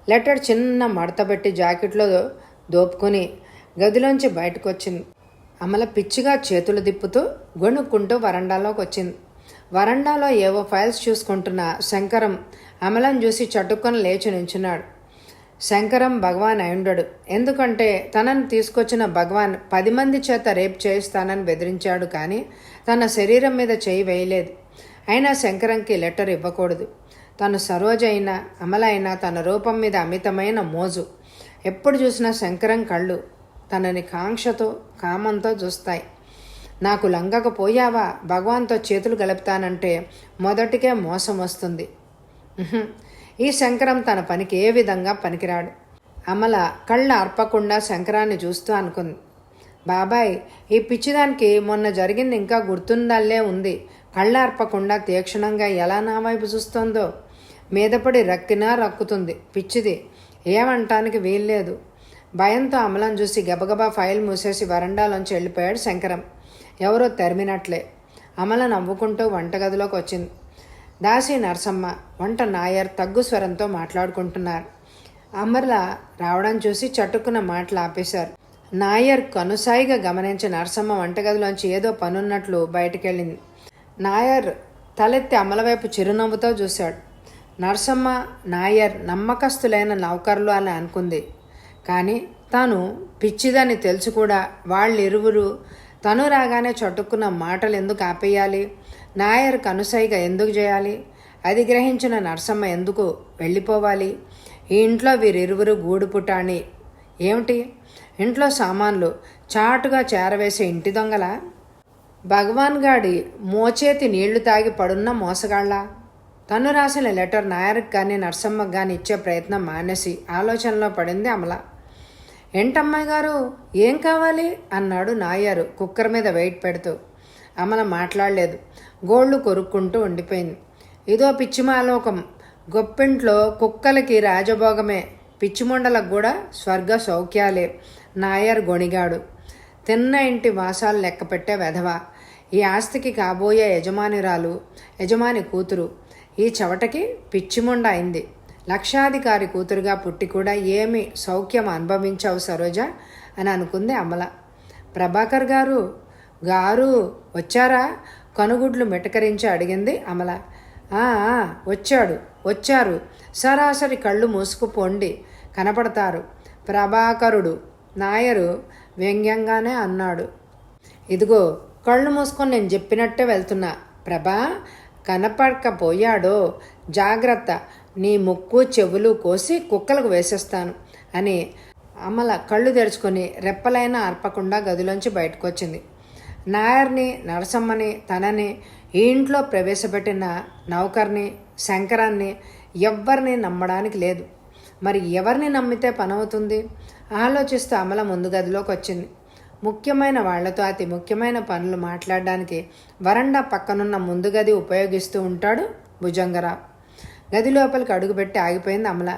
లెటర్ చిన్న మడతబెట్టి జాకెట్లో దోపుకొని గదిలోంచి బయటకు వచ్చింది. అమల పిచ్చిగా చేతులు దిప్పుతూ గొణుక్కుంటూ వరండాలోకి వచ్చింది. వరండాలో ఏవో ఫైల్స్ చూసుకుంటున్న శంకరం అమలను చూసి చటుక్కున లేచి నించున్నాడు. శంకరం భగవాన్ అయుండడు. ఎందుకంటే తనను తీసుకొచ్చిన భగవాన్ 10 మంది చేత రేప్ చేయిస్తానని బెదిరించాడు, కానీ తన శరీరం మీద చేయి వేయలేదు. అయినా శంకరంకి లెటర్ ఇవ్వకూడదు. తను సరోజ అయినా అమల అయినా తన రూపం మీద అమితమైన మోజు. ఎప్పుడు చూసినా శంకరం కళ్ళు తనని కాంక్షతో కామంతో చూస్తాయి. నాకు లంగకపోయావా, భగవాన్తో చేతులు గలుపుతానంటే మొదటికే మోసం వస్తుంది. ఈ శంకరం తన పనికి ఏ విధంగా పనికిరాడు. అమల కళ్ళు అర్పకుండా శంకరాన్ని చూస్తూ అనుకుంది, బాబాయ్ ఈ పిచ్చిదానికి మొన్న జరిగింది ఇంకా గుర్తుండాలే ఉంది. కళ్ళు అర్పకుండా తీక్షణంగా ఎలా నా వైపు చూస్తోందో. మీదపడి రక్కినా రక్కుతుంది పిచ్చిది, ఏమంటానికి వీల్లేదు. భయంతో అమలను చూసి గబగబా ఫైల్ మూసేసి వరండాలోంచి వెళ్ళిపోయాడు శంకరం. ఎవరో తరిమినట్లే. అమల నవ్వుకుంటూ వంటగదిలోకి వచ్చింది. దాసి నరసమ్మ, వంట నాయర్ తగ్గు స్వరంతో మాట్లాడుకుంటున్నారు. అమల రావడం చూసి చటుక్కున మాటలు ఆపేశారు. నాయర్ కనుసాయిగా గమనించి నరసమ్మ వంటగదిలోంచి ఏదో పనున్నట్లు బయటికెళ్ళింది. నాయర్ తలెత్తి అమల వైపు చిరునవ్వుతో చూశాడు. నరసమ్మ, నాయర్ నమ్మకస్తులైన నౌకర్లు అని అనుకుంది. కానీ తాను పిచ్చిదని తెలుసు కూడా వాళ్ళిరువురు తను రాగానే చటుక్కున్న మాటలు ఎందుకు ఆపేయాలి, నాయర్ కనుసైగా ఎందుకు చేయాలి, అది గ్రహించిన నరసమ్మ ఎందుకు వెళ్ళిపోవాలి. ఈ ఇంట్లో వీరిరువురు గూడు పుటాణి ఏమిటి? ఇంట్లో సామాన్లు చాటుగా చేరవేసే ఇంటి దొంగల? భగవాన్ గాడి మోచేతి నీళ్లు తాగి పడున్న మోసగాళ్ళ? తను రాసిన లెటర్ నాయర్కి కానీ నరసమ్మకు కానీ ఇచ్చే ప్రయత్నం మానేసి ఆలోచనలో పడింది అమల. ఏంటమ్మాయి గారు, ఏం కావాలి అన్నాడు నాయరు కుక్కర్ మీద వెయిట్ పెడుతూ. అమల మాట్లాడలేదు, గోళ్ళు కొరుక్కుంటూ ఉండిపోయింది. ఇదో పిచ్చిమాలోకం, గొప్పింట్లో కుక్కలకి రాజభోగమే, పిచ్చిమొండలకు కూడా స్వర్గ సౌఖ్యాలే. నాయర్ గొణిగాడు. తిన్న ఇంటి వాసాలు లెక్క పెట్టే వెధవ. ఈ ఆస్తికి కాబోయే యజమాని కూతురు. ఈ చవటకి పిచ్చిమొండ అయింది. లక్షాధికారి కూతురుగా పుట్టి కూడా ఏమి సౌఖ్యం అనుభవించావు సరోజ అని అనుకుంది అమల. ప్రభాకర్ గారు వచ్చారా? కనుగుడ్లు మెటకరించి అడిగింది అమల. వచ్చారు. సరాసరి కళ్ళు మూసుకుపోండి, కనపడతారు. ప్రభాకరుడు నాయరు వ్యంగ్యంగానే అన్నాడు. ఇదిగో కళ్ళు మూసుకొని నేను చెప్పినట్టే వెళ్తున్నా. ప్రభా కనపడకపోయాడో జాగ్రత్త, నీ ముక్కు చెవులు కోసి కుక్కలకు వేసేస్తాను అని అమల కళ్ళు తెరుచుకొని రెప్పలైనా అర్పకుండా గదిలోంచి బయటకు వచ్చింది. నాయర్ని, నరసమ్మని, తనని, ఈ ఇంట్లో ప్రవేశపెట్టిన నౌకర్ని, శంకరాన్ని ఎవ్వరిని నమ్మడానికి లేదు. మరి ఎవరిని నమ్మితే పనవుతుంది? ఆలోచిస్తూ అమల ముందు గదిలోకి వచ్చింది. ముఖ్యమైన వాళ్లతో అతి ముఖ్యమైన పనులు మాట్లాడడానికి వరండా పక్కనున్న ముందు గది ఉపయోగిస్తూ ఉంటాడు భుజంగరావు. గది లోపలికి అడుగుపెట్టి ఆగిపోయింది అమల.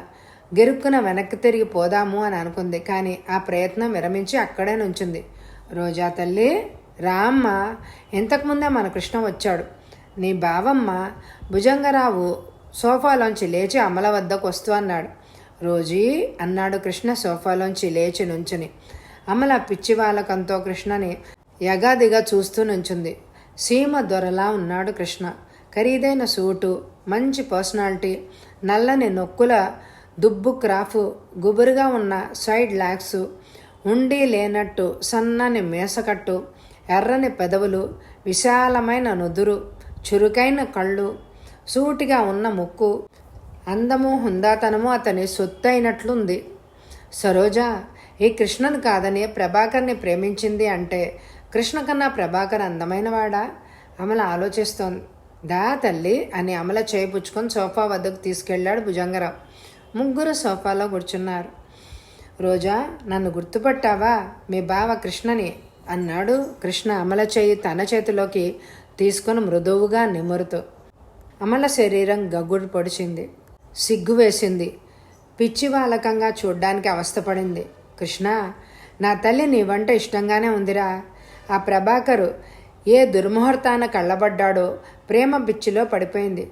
గెరుక్కున వెనక్కి తిరిగి పోదాము అని అనుకుంది. కానీ ఆ ప్రయత్నం విరమించి అక్కడే నుంచింది. రోజా తల్లి రామ్మ, ఇంతకుముందే మన కృష్ణ వచ్చాడు. నీ బావమ్మ. భుజంగరావు సోఫాలోంచి లేచి అమల వద్దకు వస్తూ అన్నాడు. రోజీ అన్నాడు కృష్ణ సోఫాలోంచి లేచి నుంచుని. అమల పిచ్చివాలకంతో కృష్ణని యగాదిగా చూస్తూ నుంచుంది. సీమ దొరలా ఉన్నాడు కృష్ణ. ఖరీదైన సూటు, మంచి పర్సనాలిటీ, నల్లని నొక్కుల దుబ్బు క్రాఫు, గుబురుగా ఉన్న సైడ్ లాక్సు, ఉండి లేనట్టు సన్నని మేసకట్టు, ఎర్రని పెదవులు, విశాలమైన నుదురు, చురుకైన కళ్ళు, సూటిగా ఉన్న ముక్కు, అందము హుందాతనము అతని సొత్తైనట్లుంది. సరోజ ఈ కృష్ణను కాదని ప్రభాకర్ని ప్రేమించింది అంటే కృష్ణ కన్నా ప్రభాకర్ అందమైనవాడా? అమల ఆలోచిస్తోంది. దా తల్లి అని అమల చేయిపుచ్చుకొని సోఫా వద్దకు తీసుకెళ్లాడు భుజంగరావు. ముగ్గురు సోఫాలో కూర్చున్నారు. రోజా, నన్ను గుర్తుపట్టావా? మీ బావ కృష్ణని అన్నాడు కృష్ణ అమల చేయి తన చేతిలోకి తీసుకొని మృదువుగా నిమురుతూ. అమల శరీరం గగ్గుడు పొడిచింది. సిగ్గు వేసింది. పిచ్చివాలకంగా చూడ్డానికి అవస్థపడింది. కృష్ణ, నా తల్లి నీ వంట ఇష్టంగానే ఉందిరా. ఆ ప్రభాకరు ఏ దుర్ముహూర్తాన కళ్ళబడ్డాడో ప్రేమ పిచ్చిలో పడిపోయింది.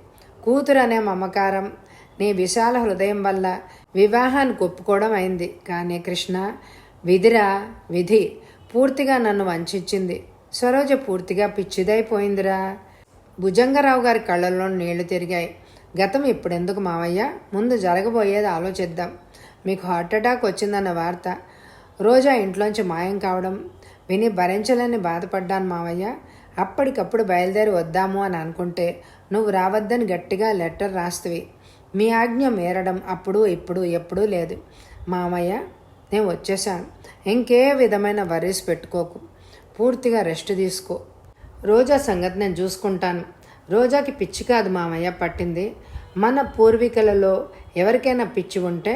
కూతురు అనే మమకారం, నీ విశాల హృదయం వల్ల వివాహానికి ఒప్పుకోవడం అయింది. కానీ కృష్ణ, విధి పూర్తిగా నన్ను వంచింది. సరోజ పూర్తిగా పిచ్చిదైపోయిందిరా. భుజంగరావు గారి కళ్ళల్లో నీళ్లు తిరిగాయి. గతం ఇప్పుడెందుకు మావయ్య, ముందు జరగబోయేది ఆలోచిద్దాం. మీకు హార్ట్ అటాక్ వచ్చిందన్న వార్త రోజా ఇంట్లోంచి మాయం కావడం విని భరించలేని బాధపడ్డాను మావయ్య. అప్పటికప్పుడు బయలుదేరి వద్దాము అని అనుకుంటే నువ్వు రావద్దని గట్టిగా లెటర్ రాస్తువి. మీ ఆజ్ఞ మేరడం అప్పుడు ఇప్పుడు ఎప్పుడూ లేదు మామయ్య. నేను వచ్చేసాను. ఇంకే విధమైన వరీస్ పెట్టుకోకు. పూర్తిగా రెస్ట్ తీసుకో. రోజా సంగతి నేను చూసుకుంటాను. రోజాకి పిచ్చి కాదు మామయ్య పట్టింది. మన పూర్వీకులలో ఎవరికైనా పిచ్చి ఉంటే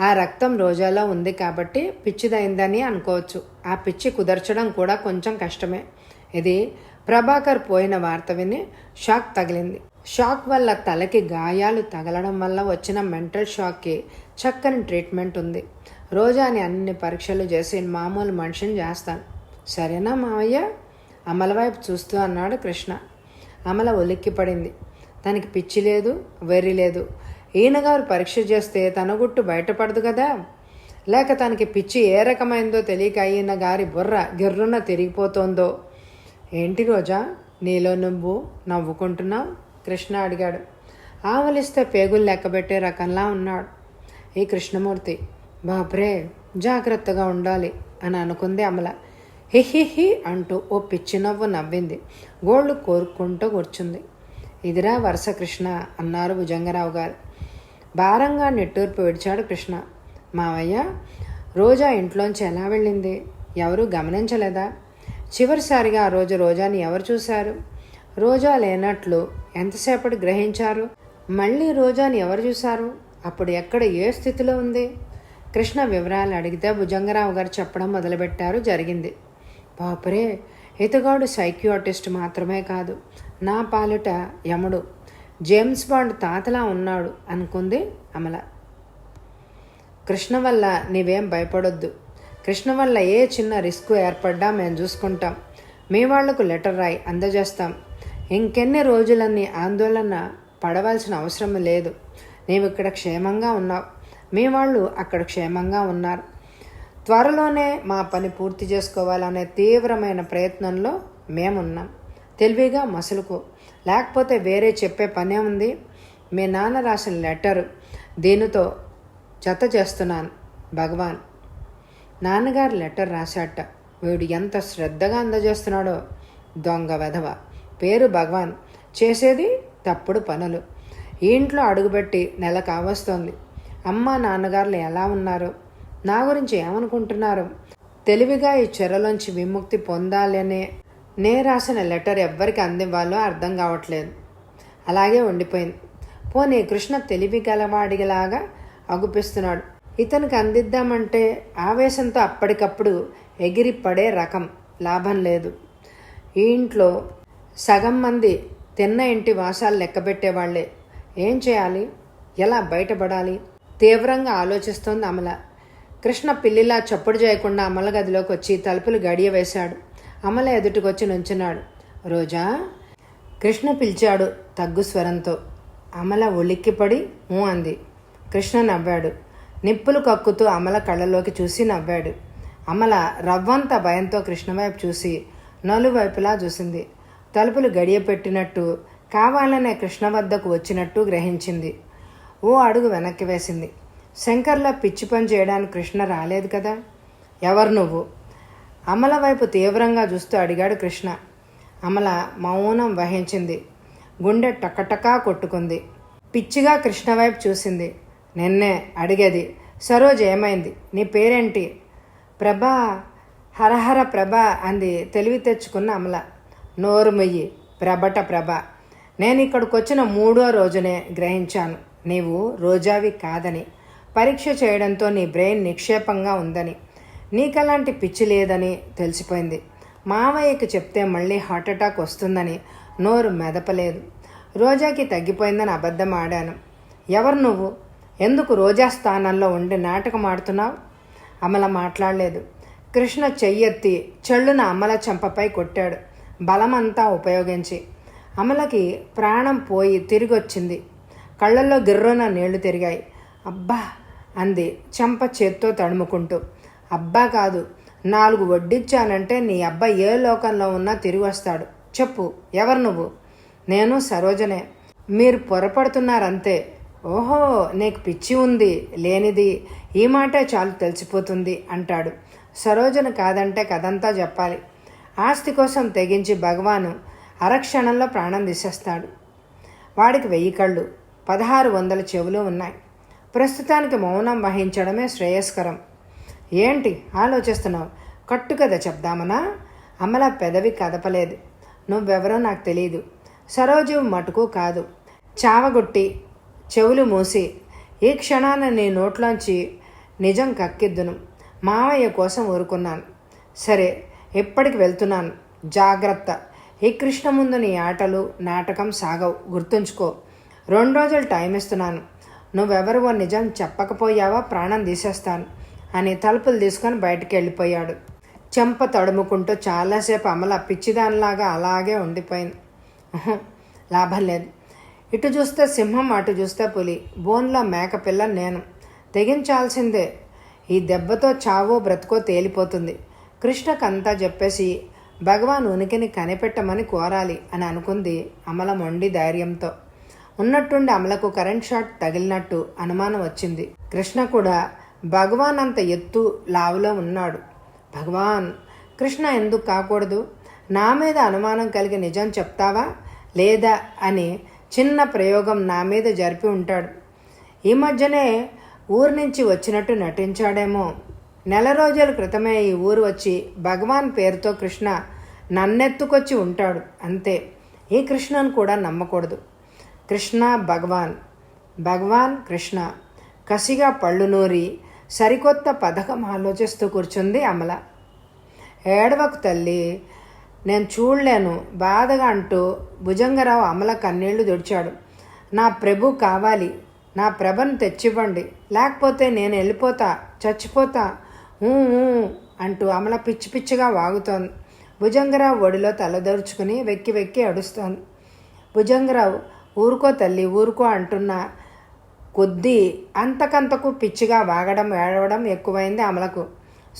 ఆ రక్తం రోజాలో ఉంది కాబట్టి పిచ్చిదైందని అనుకోవచ్చు. ఆ పిచ్చి కుదర్చడం కూడా కొంచెం కష్టమే. ఇది ప్రభాకర్ పోయిన వార్త విని షాక్ తగిలింది. షాక్ వల్ల తలకి గాయాలు తగలడం వల్ల వచ్చిన మెంటల్ షాక్కి చక్కని ట్రీట్మెంట్ ఉంది. రోజాని అన్ని పరీక్షలు చేసి మామూలు మనిషిని చేస్తాను. సరేనా మావయ్య? అమల వైపు చూస్తూ అన్నాడు కృష్ణ. అమల ఉలిక్కిపడింది. తనకి పిచ్చి లేదు, వెర్రి లేదు. ఈయనగారు పరీక్ష చేస్తే తన గుట్టు బయటపడదు కదా. లేక తనకి పిచ్చి ఏ రకమైందో తెలియక ఈయన గారి బుర్ర గిర్రున తిరిగిపోతోందో. ఏంటి రోజా, నీలో నువ్వు నవ్వుకుంటున్నావు? కృష్ణ అడిగాడు. ఆవలిస్తే పేగులు లెక్కబెట్టే రకంలా ఉన్నాడు ఈ కృష్ణమూర్తి. బాప్రే, జాగ్రత్తగా ఉండాలి అని అనుకుంది అమల. హిహిహి అంటూ ఓ పిచ్చి నవ్వు నవ్వింది. గోళ్ళు కోరుకుంటూ కూర్చుంది. ఇదిరా వరుస కృష్ణ అన్నారు భుజంగరావు గారు. భారంగా నిట్టూర్పు విడిచాడు కృష్ణ. మావయ్య, రోజా ఇంట్లోంచి ఎలా వెళ్ళింది? ఎవరూ గమనించలేదా? చివరిసారిగా ఆ రోజు రోజాని ఎవరు చూశారు? రోజా లేనట్లు ఎంతసేపటి గ్రహించారు? మళ్ళీ రోజాని ఎవరు చూశారు? అప్పుడు ఎక్కడ ఏ స్థితిలో ఉంది? కృష్ణ వివరాలు అడిగితే భుజంగరావు గారు చెప్పడం మొదలుపెట్టారు. జరిగింది. బాపురే, ఇతగాడు సైకియాట్రిస్ట్ మాత్రమే కాదు, నా పాలిట యముడు. జేమ్స్ బాండ్ తాతలా ఉన్నాడు అనుకుంది అమల. కృష్ణ వల్ల నీవేం భయపడొద్దు. కృష్ణ వల్ల ఏ చిన్న రిస్క్ ఏర్పడ్డా మేము చూసుకుంటాం. మీ వాళ్లకు లెటర్ రాయి, అందజేస్తాం. ఇంకెన్ని రోజులన్నీ ఆందోళన పడవలసిన అవసరం లేదు. నీవు ఇక్కడ క్షేమంగా ఉన్నావు, మీ వాళ్ళు అక్కడ క్షేమంగా ఉన్నారు. త్వరలోనే మా పని పూర్తి చేసుకోవాలనే తీవ్రమైన ప్రయత్నంలో మేమున్నాం. తెలివిగా మసులుకో, లేకపోతే వేరే చెప్పే పనే ఉంది. మీ నాన్న రాసిన లెటరు దీనితో జత చేస్తున్నాను. భగవాన్. నాన్నగారు లెటర్ రాశాట. వీడు ఎంత శ్రద్ధగా అందజేస్తున్నాడో. దొంగ వెధవ, పేరు భగవాన్, చేసేది తప్పుడు పనులు. ఈ ఇంట్లో అడుగుపెట్టి నెల కావస్తోంది. అమ్మ నాన్నగారులు ఎలా ఉన్నారు, నా గురించి ఏమనుకుంటున్నారు? తెలివిగా ఈ చెరలోంచి విముక్తి పొందాలనే నే రాసిన లెటర్ ఎవ్వరికి అందివ్వాలో అర్థం కావట్లేదు. అలాగే ఉండిపోయింది. పోనీ కృష్ణ తెలివి గలవాడిలాగా అగుపిస్తున్నాడు. ఇతనికి అందిద్దామంటే ఆవేశంతో అప్పటికప్పుడు ఎగిరి పడే రకం. లాభం లేదు. ఈ ఇంట్లో సగం మంది తిన్న ఇంటి వాసాలు లెక్కబెట్టేవాళ్లే. ఏం చేయాలి, ఎలా బయటపడాలి? తీవ్రంగా ఆలోచిస్తోంది అమల. కృష్ణ పిల్లిలా చప్పుడు చేయకుండా అమల గదిలోకి వచ్చి తలుపులు గడియ వేశాడు. అమల ఎదుటికొచ్చి నుంచున్నాడు. రోజా? కృష్ణ పిలిచాడు తగ్గు స్వరంతో. అమల ఉలిక్కిపడి అంది. కృష్ణ నవ్వాడు. నిప్పులు కక్కుతూ అమల కళ్ళలోకి చూసి నవ్వాడు. అమల రవ్వంత భయంతో కృష్ణ వైపు చూసి నలువైపులా చూసింది. తలుపులు గడియ పెట్టినట్టు, కావాలనే కృష్ణ వద్దకు వచ్చినట్టు గ్రహించింది. ఓ అడుగు వెనక్కి వేసింది. శంకర్లా పిచ్చి పని చేయడానికి కృష్ణ రాలేదు కదా. ఎవరు నువ్వు? అమల వైపు తీవ్రంగా చూస్తూ అడిగాడు కృష్ణ. అమల మౌనం వహించింది. గుండె టకటకా కొట్టుకుంది. పిచ్చిగా కృష్ణ వైపు చూసింది. నిన్నే అడిగేది. సరోజ్, ఏమైంది? నీ పేరేంటి? ప్రభా, హరహర ప్రభా అంది తెలివి తెచ్చుకున్న అమల. నోరు మొయ్యి. ప్రభట ప్రభ. నేను ఇక్కడికి వచ్చిన 3వ రోజునే గ్రహించాను నీవు రోజావి కాదని. పరీక్ష చేయడంతో నీ బ్రెయిన్ నిక్షేపంగా ఉందని, నీకలాంటి పిచ్చి లేదని తెలిసిపోయింది. మావయ్యకి చెప్తే మళ్ళీ హార్ట్అటాక్ వస్తుందని నోరు మెదపలేదు. రోజాకి తగ్గిపోయిందని అబద్ధం ఆడాను. ఎవరు నువ్వు? ఎందుకు రోజా స్థానంలో ఉండి నాటకం ఆడుతున్నావు? అమల మాట్లాడలేదు. కృష్ణ చెయ్యెత్తి చెళ్ళున అమల చెంపపై కొట్టాడు, బలమంతా ఉపయోగించి. అమలకి ప్రాణం పోయి తిరిగొచ్చింది. కళ్ళల్లో గిర్రున నీళ్లు తిరిగాయి. అబ్బా అంది చెంప చేత్తో తడుముకుంటూ. అబ్బా కాదు, 4 వడ్డిచ్చానంటే నీ అబ్బా ఏ లోకంలో ఉన్నా తిరిగి వస్తాడు. చెప్పు, ఎవరు నువ్వు? నేను సరోజనే. మీరు పొరపడుతున్నారంతే. ఓహో, నీకు పిచ్చి ఉంది లేనిది, ఈ మాటే చాలు తెలిసిపోతుంది అంటాడు. సరోజన కాదంటే కథంతా చెప్పాలి. ఆస్తి కోసం తెగించి భగవాను అరక్షణంలో ప్రాణం తీసేస్తాడు. వాడికి 1000 కళ్ళు, 1600 చెవులు ఉన్నాయి. ప్రస్తుతానికి మౌనం వహించడమే శ్రేయస్కరం. ఏంటి ఆలోచిస్తున్నావు? కట్టుకథ చెప్దామనా? అమల పెదవి కదపలేదు. నువ్వెవరో నాకు తెలియదు. సరోజు మటుకు కాదు. చావగొట్టి చెవులు మూసి ఈ క్షణాన నీ నోట్లోంచి నిజం కక్కిద్దును. మావయ్య కోసం ఊరుకున్నాను. సరే, ఎప్పటికి వెళ్తున్నాను. జాగ్రత్త. ఈ కృష్ణ ముందు నీ ఆటలు నాటకం సాగవు, గుర్తుంచుకో. 2 రోజులు టైం ఇస్తున్నాను. నువ్వెవరివో నిజం చెప్పకపోయావా ప్రాణం తీసేస్తాను అని తలుపులు తీసుకొని బయటికి వెళ్ళిపోయాడు. చెంప తడుముకుంటూ చాలాసేపు అమల పిచ్చిదానిలాగా అలాగే ఉండిపోయింది. లాభం లేదు. ఇటు చూస్తే సింహం, అటు చూస్తే పులి. బోన్లో మేకపిల్ల నేను. తెగించాల్సిందే. ఈ దెబ్బతో చావో బ్రతుకో తేలిపోతుంది. కృష్ణకంతా చెప్పేసి భగవాన్ ఉనికిని కనిపెట్టమని కోరాలి అని అనుకుంది అమల మొండి ధైర్యంతో. ఉన్నట్టుండి అమలకు కరెంట్ షాట్ తగిలినట్టు అనుమానం వచ్చింది. కృష్ణ కూడా భగవాన్ అంత ఎత్తు లావులో ఉన్నాడు. భగవాన్, కృష్ణ ఎందుకు కాకూడదు? నా మీద అనుమానం కలిగి నిజం చెప్తావా లేదా అని చిన్న ప్రయోగం నా మీద జరిపి ఉంటాడు. ఈ మధ్యనే ఊరు నుంచి వచ్చినట్టు నటించాడేమో. 4 రోజుల క్రితమే ఈ ఊరు వచ్చి భగవాన్ పేరుతో కృష్ణ నన్నెత్తుకొచ్చి ఉంటాడు. అంతే. ఈ కృష్ణను కూడా నమ్మకూడదు. కృష్ణ భగవాన్, భగవాన్ కృష్ణ. కసిగా పళ్ళు నూరి సరికొత్త పథకం ఆలోచిస్తూ కూర్చుంది అమల. ఏడవకు తల్లి, నేను చూడలేను బాధగా అంటూ భుజంగరావు అమల కన్నీళ్లు తుడిచాడు. నా ప్రభు కావాలి, నా ప్రభను తెచ్చివ్వండి, లేకపోతే నేను వెళ్ళిపోతా, చచ్చిపోతా ఊ ఊ అంటూ అమల పిచ్చి పిచ్చిగా వాగుతోంది. భుజంగరావు ఒడిలో తలదరుచుకుని వెక్కి వెక్కి అడుస్తోంది. భుజంగరావు ఊరుకో తల్లి ఊరుకో అంటున్న కొద్దీ అంతకంతకు పిచ్చిగా వాగడం ఏడవడం ఎక్కువైంది అమలకు.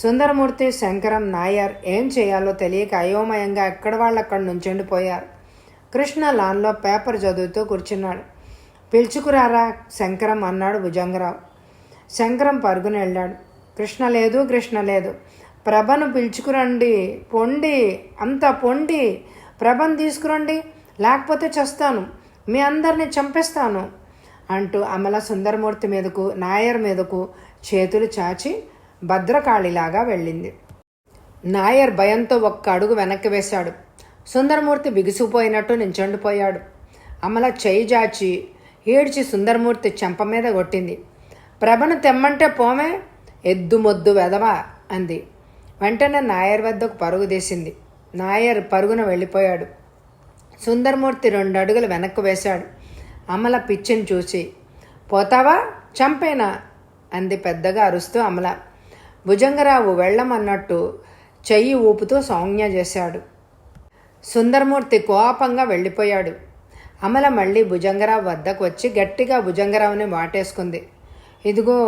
సుందరమూర్తి, శంకరం, నాయర్ ఏం చేయాలో తెలియక అయోమయంగా ఎక్కడ వాళ్ళక్కడ నుంచెండిపోయారు. కృష్ణ లాన్లో పేపర్ చదువుతూ కూర్చున్నాడు. పిలుచుకురారా శంకరం అన్నాడు భుజంగరావు. శంకరం పరుగున వెళ్ళాడు. కృష్ణ లేదు, ప్రభను పిలుచుకురండి, పొండి, అంతా పొండి, ప్రభను తీసుకురండి, లేకపోతే చస్తాను, మీ అందరినీ చంపేస్తాను అంటూ అమల సుందరమూర్తి మీదకు, నాయర్ మీదకు చేతులు చాచి భద్రకాళిలాగా వెళ్ళింది. నాయర్ భయంతో ఒక్క అడుగు వెనక్కి వేశాడు. సుందరమూర్తి బిగుసుకుపోయినట్టు నించొండిపోయాడు. అమల చేయి జాచి ఏడ్చి సుందరమూర్తి చెంప మీద కొట్టింది. ప్రభను తెమ్మంటే పోమే, ఎద్దు మొద్దు వెదవా అంది. వెంటనే నాయర్ వద్దకు పరుగు తీసింది. నాయర్ పరుగున వెళ్ళిపోయాడు. సుందరమూర్తి 2 అడుగులు వెనక్కు వేశాడు. అమల పిచ్చిని చూసి, పోతావా, చంపేనా అంది పెద్దగా అరుస్తూ అమల. భుజంగరావు వెళ్ళమన్నట్టు చెయ్యి ఊపుతూ సౌజ్ఞ చేశాడు. సుందరమూర్తి కోపంగా వెళ్ళిపోయాడు. అమల మళ్ళీ భుజంగరావు వద్దకు వచ్చి గట్టిగా భుజంగరావుని వాటేసుకుంది. ఇదిగో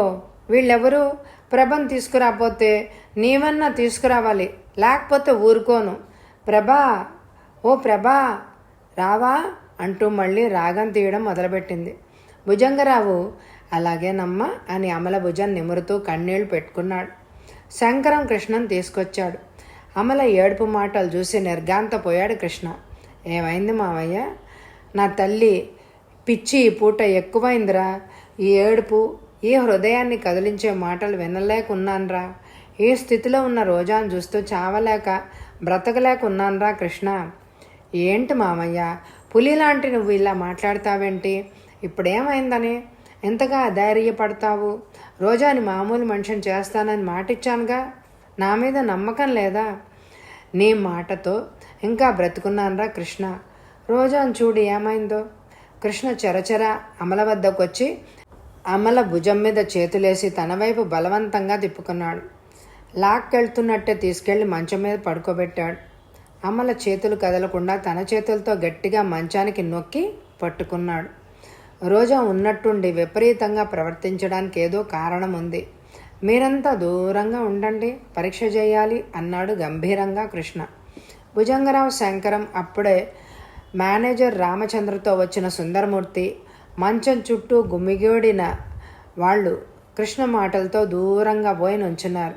వీళ్ళెవరు, ప్రభను తీసుకురాపోతే నీవన్నా తీసుకురావాలి, లేకపోతే ఊరుకోను. ప్రభా, ఓ ప్రభా రావా అంటూ మళ్ళీ రాగం తీయడం మొదలుపెట్టింది. భుజంగరావు అలాగేనమ్మా అని అమల భుజం నిమురుతూ కన్నీళ్లు పెట్టుకున్నాడు. శంకరం కృష్ణను తీసుకొచ్చాడు. అమల ఏడుపు మాటలు చూసి నిర్గాంతపోయాడు కృష్ణ. ఏమైంది మావయ్య, నా తల్లి పిచ్చి ఈ పూట ఎక్కువైందిరా, ఈ ఏడుపు, ఈ హృదయాన్ని కదిలించే మాటలు వినలేకున్నాన్రా, ఈ స్థితిలో ఉన్న రోజాను చూస్తూ చావలేక బ్రతకలేకున్నాన్రా కృష్ణ. ఏంటి మామయ్య, పులిలాంటి నువ్వు ఇలా మాట్లాడతావేంటి, ఇప్పుడేమైందని ఎంతగా అధైర్యపడతావు? రోజాని మామూలు మనిషిని చేస్తానని మాటిచ్చానుగా, నా మీద నమ్మకం లేదా? నీ మాటతో ఇంకా బ్రతుకున్నాన్రా కృష్ణ. రోజాను చూడు ఏమైందో. కృష్ణ చెరచెర అమల వద్దకు వచ్చి అమల భుజం మీద చేతులేసి తన వైపు బలవంతంగా తిప్పుకున్నాడు. లాక్కెళ్తున్నట్టే తీసుకెళ్లి మంచం మీద పడుకోబెట్టాడు. అమల చేతులు కదలకుండా తన చేతులతో గట్టిగా మంచానికి నొక్కి పట్టుకున్నాడు. రోజా ఉన్నట్టుండి విపరీతంగా ప్రవర్తించడానికి ఏదో కారణం ఉంది. మీరంతా దూరంగా ఉండండి, పరీక్ష చేయాలి అన్నాడు గంభీరంగా కృష్ణ. భుజంగరావు, శంకరం, అప్పుడే మేనేజర్ రామచంద్రతో వచ్చిన సుందరమూర్తి, మంచం చుట్టూ గుమిగూడిన వాళ్ళు కృష్ణ మాటలతో దూరంగా పోయి నుంచున్నారు.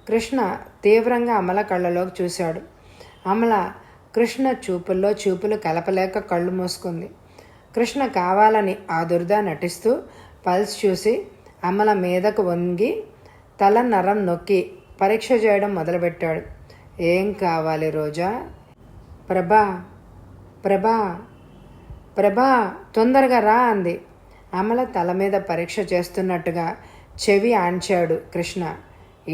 కృష్ణ తీవ్రంగా అమల కళ్ళలోకి చూశాడు. అమల కృష్ణ చూపుల్లో చూపులు కలపలేక కళ్ళు మూసుకుంది. కృష్ణ కావాలని ఆదుర్దా నటిస్తూ పల్స్ చూసి అమల మీదకు వంగి తల నరం నొక్కి పరీక్ష చేయడం మొదలుపెట్టాడు. ఏం కావాలి రోజా? ప్రభా, ప్రభా, ప్రభా, తొందరగా రా అంది. అమల తల మీద పరీక్ష చేస్తున్నట్టుగా చెవి ఆంచాడు కృష్ణ.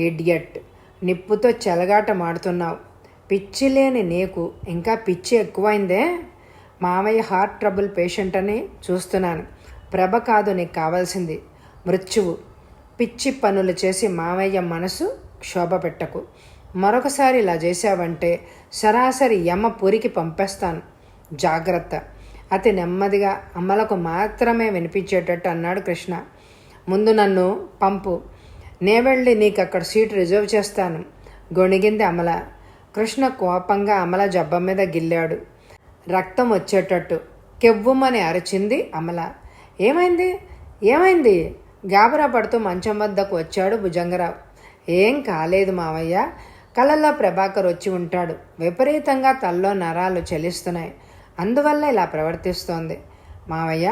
ఈడియట్, నిప్పుతో చెలగాట మాడుతున్నావు. పిచ్చి లేని నీకు ఇంకా పిచ్చి ఎక్కువైందే. మామయ్య హార్ట్ ట్రబుల్ పేషెంట్ అని చూస్తున్నాను. ప్రభ కాదు నీకు కావాల్సింది, మృత్యువు. పిచ్చి పనులు చేసి మామయ్య మనసు క్షోభ పెట్టకు. మరొకసారి ఇలా చేశావంటే సరాసరి యమ పురికి పంపేస్తాను, జాగ్రత్త. అతి నెమ్మదిగా అమలకు మాత్రమే వినిపించేటట్టు అన్నాడు కృష్ణ. ముందు నన్ను పంపు, నే వెళ్ళి నీకు అక్కడ సీటు రిజర్వ్ చేస్తాను, గొణిగింది అమల. కృష్ణ కోపంగా అమల జబ్బ మీద గిల్లాడు. రక్తం వచ్చేటట్టు కెవ్వుమని అరిచింది అమల. ఏమైంది, ఏమైంది? గాబరా పడుతూ మంచం వద్దకు వచ్చాడు భుజంగరావు. ఏం కాలేదు మావయ్య, కళ్ళల్లో ప్రభాకర్ వచ్చి ఉంటాడు. విపరీతంగా తల్లో నరాలు చెలిస్తున్నాయి, అందువల్ల ఇలా ప్రవర్తిస్తోంది. మావయ్య,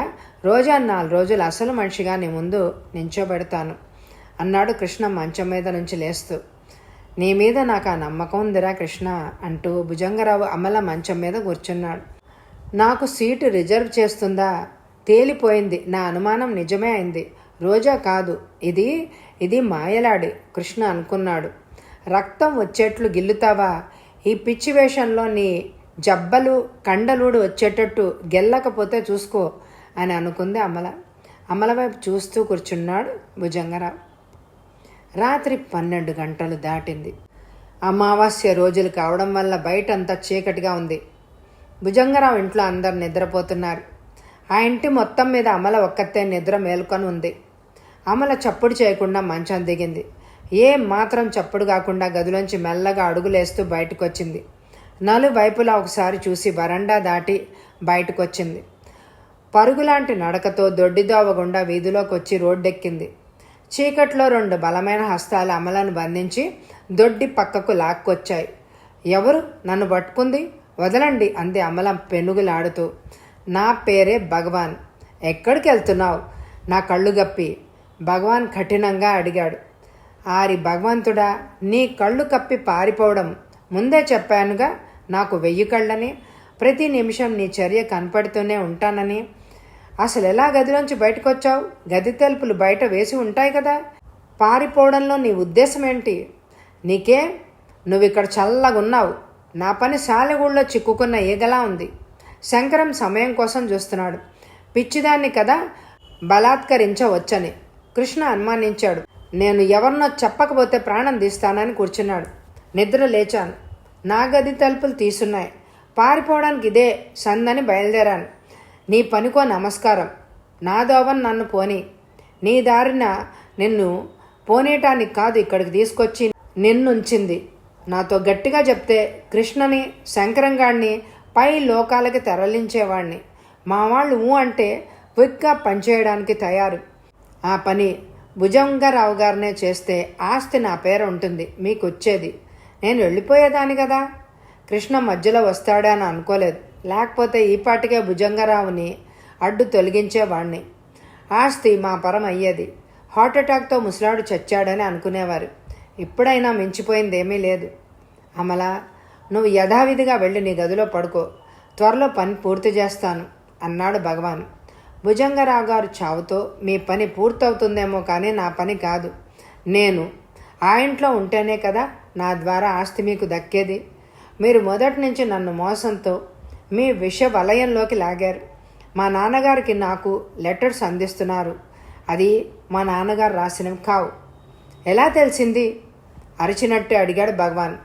రోజా 4 రోజులు అసలు మనిషిగా నీ ముందు నించోబెడతాను అన్నాడు కృష్ణ మంచం మీద నుంచి లేస్తూ. నీ మీద నాకు ఆ నమ్మకం ఉందిరా కృష్ణ అంటూ భుజంగరావు అమల మంచం మీద కూర్చున్నాడు. నాకు సీటు రిజర్వ్ చేస్తుందా? తేలిపోయింది, నా అనుమానం నిజమే అయింది. రోజా కాదు, ఇది మాయలాడి కృష్ణ అనుకున్నాడు. రక్తం వచ్చేట్లు గిల్లుతావా? ఈ పిచ్చి వేషంలో నీ జబ్బలు కండలూడు వచ్చేటట్టు గెల్లకపోతే చూసుకో అని అనుకుంది అమల. అమల వైపు చూస్తూ కూర్చున్నాడు భుజంగరావు. రాత్రి 12 గంటలు దాటింది. అమావాస్య రోజులు కావడం వల్ల బయటంతా చీకటిగా ఉంది. భుజంగరావు ఇంట్లో అందరు నిద్రపోతున్నారు. ఆ ఇంటి మొత్తం మీద అమల ఒక్కతే నిద్ర మేల్కొని ఉంది. అమల చప్పుడు చేయకుండా మంచం దిగింది. ఏం మాత్రం చప్పుడు కాకుండా గదిలోంచి మెల్లగా అడుగులేస్తూ బయటకు వచ్చింది. నలువైపులా ఒకసారి చూసి వరండా దాటి బయటకు వచ్చింది. పరుగులాంటి నడకతో దొడ్డిదోవ గుండా వీధిలోకి వచ్చి రోడ్డెక్కింది. చీకట్లో 2 బలమైన హస్తాలు అమలను బంధించి దొడ్డి పక్కకు లాక్కొచ్చాయి. ఎవరు నన్ను పట్టుకుంది? వదలండి అంది అమల పెనుగులాడుతూ. నా పేరే భగవాన్. ఎక్కడికి వెళ్తున్నావు? నా కళ్ళు గప్పి భగవాన్ కఠినంగా అడిగాడు. ఆరి భగవంతుడా, నీ కళ్ళు కప్పి పారిపోవడం ముందే చెప్పానుగా. నాకు 1000 కళ్ళని, ప్రతి నిమిషం నీ చర్య కనపడుతూనే ఉంటానని. అసలు ఎలా గదిలోంచి బయటకు వచ్చావు? గది తలుపులు బయట వేసి ఉంటాయి కదా. పారిపోవడంలో నీ ఉద్దేశం ఏంటి? నీకే, నువ్వు ఇక్కడ చల్లగున్నావు. నా పని సాలెగూళ్ళలో చిక్కుకున్న ఈగలా ఉంది. శంకరం సమయం కోసం చూస్తున్నాడు. పిచ్చిదాన్ని కదా బలాత్కరించవచ్చని కృష్ణ అనుమానించాడు. నేను ఎవరినో చెప్పకపోతే ప్రాణం తీస్తానని కూర్చున్నాడు. నిద్ర లేచాను. నా గది తలుపులు తీసున్నాయి. పారిపోవడానికి ఇదే సందని బయలుదేరాను. నీ పనికో నమస్కారం. నా దోవని నన్ను పోని. నీ దారిన నిన్ను పోనీయటానికి కాదు ఇక్కడికి తీసుకొచ్చి నిన్నుంచింది. నాతో గట్టిగా చెప్తే కృష్ణని శంకరంగాడిని పై లోకాలకి తరలించేవాడిని. మా వాళ్ళు అంటే క్విక్గా పనిచేయడానికి తయారు. ఆ పని భుజంగరావు గారినే చేస్తే ఆస్తి నా పేరు ఉంటుంది, మీకు వచ్చేది. నేను వెళ్ళిపోయేదాన్ని కదా. కృష్ణ మధ్యలో వస్తాడా అని అనుకోలేదు. లేకపోతే ఈపాటికే భుజంగరావుని అడ్డు తొలగించేవాణ్ణి. ఆస్తి మా పరం అయ్యేది. హార్ట్అటాక్తో ముసలాడు చచ్చాడని అనుకునేవారు. ఇప్పుడైనా మించిపోయిందేమీ లేదు. అమల, నువ్వు యథావిధిగా వెళ్ళి నీ గదిలో పడుకో. త్వరలో పని పూర్తి చేస్తాను అన్నాడు భగవాన్. భుజంగరావు గారు చావుతో మీ పని పూర్తవుతుందేమో కానీ నా పని కాదు. నేను ఆ ఇంట్లో ఉంటేనే కదా నా ద్వారా ఆస్తి మీకు దక్కేది. మీరు మొదటి నుంచి నన్ను మోసంతో మీ విష వలయంలోకి లాగారు. మా నాన్నగారికి నాకు లెటర్స్ అందిస్తున్నారు. అది మా నాన్నగారు రాసినవి కావు. ఎలా తెలిసింది? అరిచినట్టు అడిగాడు భగవాన్.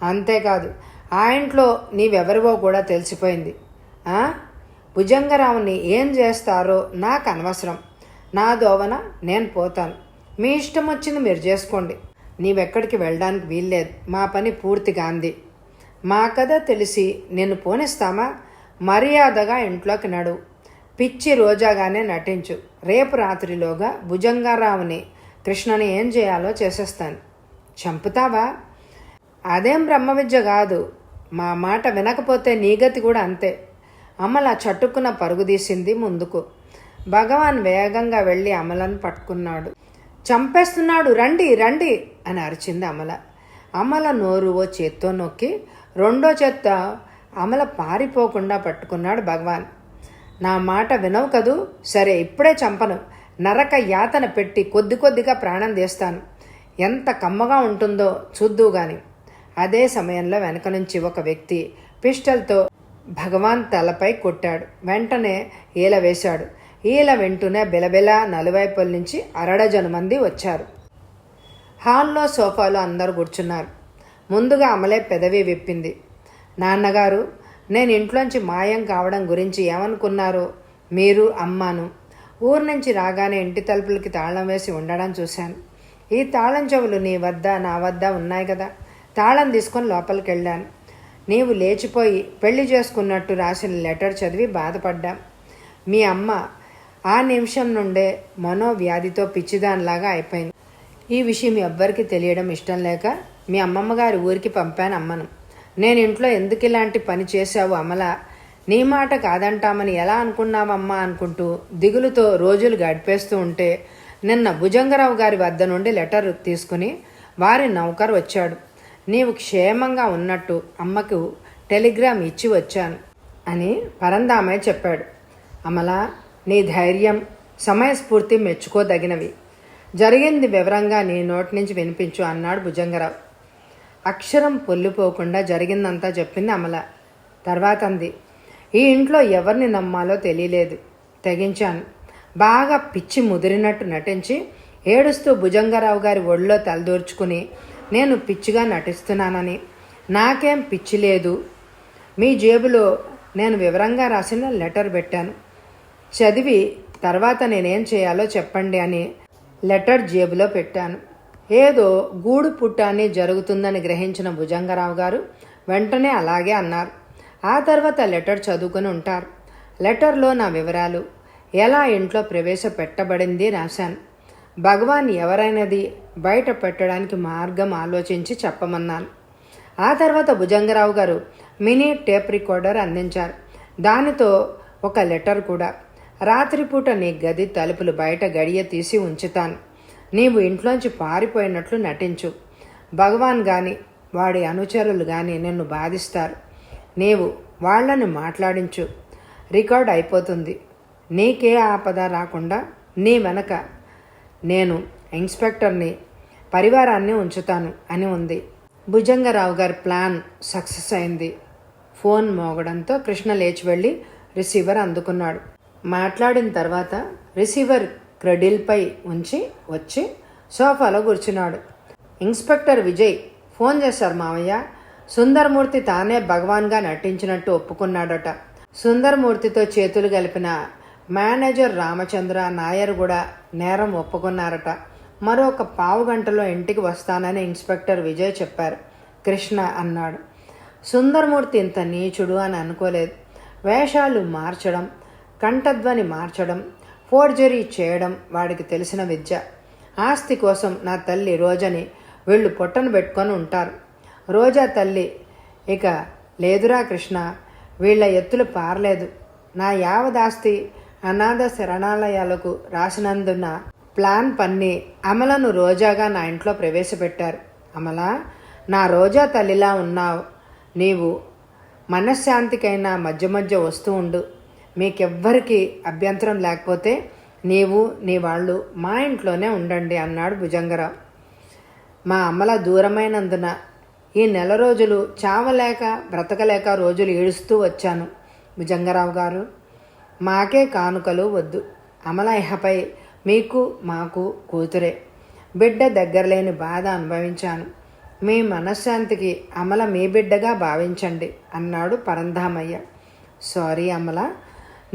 అంతేకాదు, ఆ ఇంట్లో నీవెవరివో కూడా తెలిసిపోయింది. భుజంగరావుని ఏం చేస్తారో నాకు అనవసరం. నా దోవన నేను పోతాను. మీ ఇష్టం వచ్చింది మీరు చేసుకోండి. నీవెక్కడికి వెళ్ళడానికి వీల్లేదు. మా పని పూర్తిగా అంది. మా కథ తెలిసి నిన్ను పోనిస్తామా? మర్యాదగా ఇంట్లోకి నడువు. పిచ్చి రోజాగానే నటించు. రేపు రాత్రిలోగా భుజంగరావుని కృష్ణని ఏం చేయాలో చేసేస్తాను. చంపుతావా? అదేం బ్రహ్మ విద్య కాదు. మా మాట వినకపోతే నీ గతి కూడా అంతే. అమల చట్టుకున్న పరుగుదీసింది ముందుకు. భగవాన్ వేగంగా వెళ్ళి అమలను పట్టుకున్నాడు. చంపేస్తున్నాడు, రండి రండి అని అరిచింది అమల. అమల నోరు ఓ చేత్తో నొక్కి రెండో చేత్త అమల పారిపోకుండా పట్టుకున్నాడు భగవాన్. నా మాట వినవు కదూ? సరే, ఇప్పుడే చంపను. నరక యాతన పెట్టి కొద్ది కొద్దిగా ప్రాణం తీస్తాను. ఎంత కమ్మగా ఉంటుందో చూద్దువు గాని. అదే సమయంలో వెనక నుంచి ఒక వ్యక్తి పిస్టల్తో భగవాన్ తలపై కొట్టాడు. వెంటనే ఈల వేశాడు. ఈల వెంటనే బిలబిల నలువైపుల నుంచి అరడజను మంది వచ్చారు. హాల్లో సోఫాలో అందరూ కూర్చున్నారు. ముందుగా అమలే పెదవి విప్పింది. నాన్నగారు, నేను ఇంట్లోంచి మాయం కావడం గురించి ఏమనుకున్నారో మీరు అమ్మాను. ఊరు నుంచి రాగానే ఇంటి తలుపులకి తాళం వేసి ఉండడం చూశాను. ఈ తాళం చెవులు నీ వద్ద నా వద్ద ఉన్నాయి కదా. తాళం తీసుకొని లోపలికి వెళ్ళాను. నీవు లేచిపోయి పెళ్లి చేసుకున్నట్టు రాసిన లెటర్ చదివి బాధపడ్డాం. మీ అమ్మ ఆ నిమిషం నుండే మనోవ్యాధితో పిచ్చిదానిలాగా అయిపోయింది. ఈ విషయం ఎవ్వరికీ తెలియడం ఇష్టం లేక మీ అమ్మమ్మ గారి ఊరికి పంపాను అమ్మను. నేను ఇంట్లో ఎందుకు ఇలాంటి పని చేశావు అమల? నీ మాట కాదంటామని ఎలా అనుకున్నావమ్మా అనుకుంటూ దిగులుతో రోజులు గడిపేస్తూ ఉంటే నిన్న భుజంగరావు గారి వద్ద నుండి లెటర్ తీసుకుని వారి నౌకరు వచ్చాడు. నీవు క్షేమంగా ఉన్నట్టు అమ్మకు టెలిగ్రామ్ ఇచ్చి వచ్చాను అని పరందామయ్య చెప్పాడు. అమల, నీ ధైర్యం, సమయస్ఫూర్తి మెచ్చుకోదగినవి. జరిగింది వివరంగా నీ నోటి నుంచి వినిపించు అన్నాడు భుజంగరావు. అక్షరం పొల్లిపోకుండా జరిగిందంతా చెప్పింది అమల. తర్వాత అంది, ఈ ఇంట్లో ఎవరిని నమ్మాలో తెలియలేదు. తెగించాను. బాగా పిచ్చి ముదిరినట్టు నటించి ఏడుస్తూ భుజంగరావు గారి ఒళ్ళో తలదూర్చుకుని, నేను పిచ్చిగా నటిస్తున్నానని, నాకేం పిచ్చి లేదు, మీ జేబులో నేను వివరంగా రాసిన లెటర్ పెట్టాను, చదివి తర్వాత నేనేం చేయాలో చెప్పండి అని లెటర్ జేబులో పెట్టాను. ఏదో గూడు పుట్టాన్ని జరుగుతుందని గ్రహించిన భుజంగరావు గారు వెంటనే అలాగే అన్నారు. ఆ తర్వాత లెటర్ చదువుకుని ఉంటారు. లెటర్లో నా వివరాలు, ఎలా ఇంట్లో ప్రవేశపెట్టబడింది రాశాను. భగవాన్ ఎవరైనది బయట పెట్టడానికి మార్గం ఆలోచించి చెప్పమన్నాను. ఆ తర్వాత భుజంగరావు గారు మినీ టేప్ రికార్డర్ అందించారు. దానితో ఒక లెటర్ కూడా. రాత్రిపూట నీ గది తలుపులు బయట గడియ తీసి ఉంచుతాను. నీవు ఇంట్లోంచి పారిపోయినట్లు నటించు. భగవాన్ గాని వాడి అనుచరులు గాని నిన్ను బాధిస్తారు. నీవు వాళ్లను మాట్లాడించు. రికార్డ్ అయిపోతుంది. నీకే ఆపద రాకుండా నీ వెనక నేను ఇన్స్పెక్టర్ని, పరివారాన్ని ఉంచుతాను అని ఉంది. భుజంగరావు గారి ప్లాన్ సక్సెస్ అయింది. ఫోన్ మోగడంతో కృష్ణ లేచి వెళ్ళి రిసీవర్ అందుకున్నాడు. మాట్లాడిన తర్వాత రిసీవర్ క్రెడిల్పై ఉంచి వచ్చి సోఫాలో కూర్చున్నాడు. ఇన్స్పెక్టర్ విజయ్ ఫోన్ చేశారు మావయ్య. సుందరమూర్తి తానే భగవాన్గా నటించినట్టు ఒప్పుకున్నాడట. సుందరమూర్తితో చేతులు కలిపిన మేనేజర్ రామచంద్ర నాయర్ కూడా నేరం ఒప్పుకున్నారట. మరొక పావు గంటలో ఇంటికి వస్తానని ఇన్స్పెక్టర్ విజయ్ చెప్పారు. కృష్ణ అన్నాడు. సుందరమూర్తి ఇంత నీచుడు అని అనుకోలేదు. వేషాలు మార్చడం, కంఠధ్వని మార్చడం, ఫోర్జరీ చేయడం వాడికి తెలిసిన విద్య. ఆస్తి కోసం నా తల్లి రోజని వీళ్ళు పొట్టను పెట్టుకొని ఉంటారు. రోజా తల్లి ఇక లేదురా కృష్ణ, వీళ్ళ ఎత్తులు పారలేదు. నా యావదాస్తి అనాథ శరణాలయాలకు రాసినందున ప్లాన్ పన్ని అమలను రోజాగా నా ఇంట్లో ప్రవేశపెట్టారు. అమల, నా రోజా తల్లిలా ఉన్నావు. నీవు మనశ్శాంతికైనా మధ్య మధ్య వస్తూ ఉండు. మీకెవ్వరికి అభ్యంతరం లేకపోతే నీవు నీ వాళ్ళు మా ఇంట్లోనే ఉండండి అన్నాడు భుజంగరావు. మా అమల దూరమైనందున ఈ నెల రోజులు చావలేక బ్రతకలేక రోజులు ఏడుస్తూ వచ్చాను. భుజంగరావు గారు, మాకే కానుకలు వద్దు. అమల ఇహపై మీకు మాకు కూతురే. బిడ్డ దగ్గరలేని బాధ అనుభవించాను. మీ మనశ్శాంతికి అమల మీ బిడ్డగా భావించండి అన్నాడు పరంధామయ్య. సారీ అమల,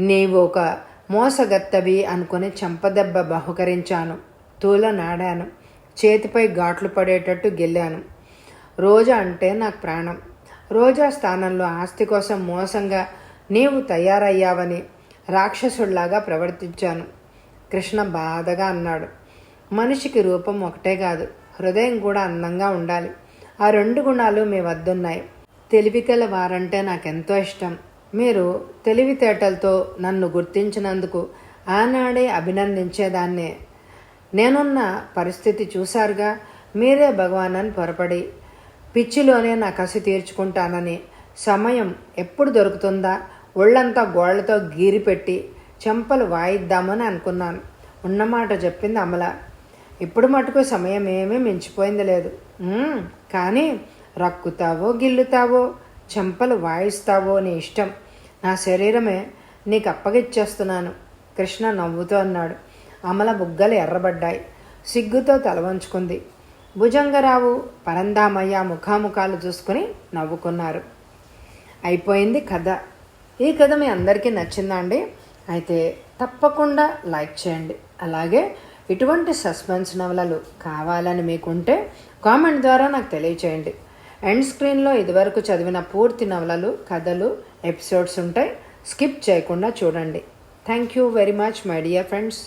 నీవు ఒక మోసగత్తవి అనుకుని చెంపదెబ్బ బహుకరించాను. తూలనాడాను. చేతిపై ఘాట్లు పడేటట్టు గెల్లాను. రోజా అంటే నాకు ప్రాణం. రోజా స్థానంలో ఆస్తి కోసం మోసంగా నీవు తయారయ్యావని రాక్షసుడిలాగా ప్రవర్తించాను. కృష్ణ బాధగా అన్నాడు. మనిషికి రూపం ఒకటే కాదు, హృదయం కూడా అందంగా ఉండాలి. ఆ రెండు గుణాలు మీ వద్దున్నాయి. తెలివిగల వారంటే నాకెంతో ఇష్టం. మీరు తెలివితేటలతో నన్ను గుర్తించినందుకు ఆనాడే అభినందించేదాన్నే. నేనున్న పరిస్థితి చూశారుగా. మీరే భగవాన్ అని పొరపడి పిచ్చిలోనే నా కసి తీర్చుకుంటానని సమయం ఎప్పుడు దొరుకుతుందా ఒళ్ళంతా గోళ్లతో గీరిపెట్టి చెంపలు వాయిద్దామని అనుకున్నాను. ఉన్నమాట చెప్పింది అమల. ఇప్పుడు మటుకు సమయం ఏమీ మించిపోయింది లేదు. కానీ రక్కుతావో గిల్లుతావో చెంపలు వాయిస్తావో నీ ఇష్టం. నా శరీరమే నీకు అప్పగిచ్చేస్తున్నాను. కృష్ణ నవ్వుతూ అన్నాడు. అమల బుగ్గలు ఎర్రబడ్డాయి. సిగ్గుతో తల వంచుకుంది. భుజంగరావు పరంధామయ్య ముఖాముఖాలు చూసుకుని నవ్వుకున్నారు. అయిపోయింది కథ. ఈ కథ మీ అందరికీ నచ్చిందా అండి? అయితే తప్పకుండా లైక్ చేయండి. అలాగే ఇటువంటి సస్పెన్స్ నవలలు కావాలని మీకుంటే కామెంట్ ద్వారా నాకు తెలియచేయండి. ఎండ్ స్క్రీన్లో ఇదివరకు చదివిన పూర్తి నవలలు, కథలు, ఎపిసోడ్స్ ఉంటాయి. స్కిప్ చేయకుండా చూడండి. Thank you very much my dear friends.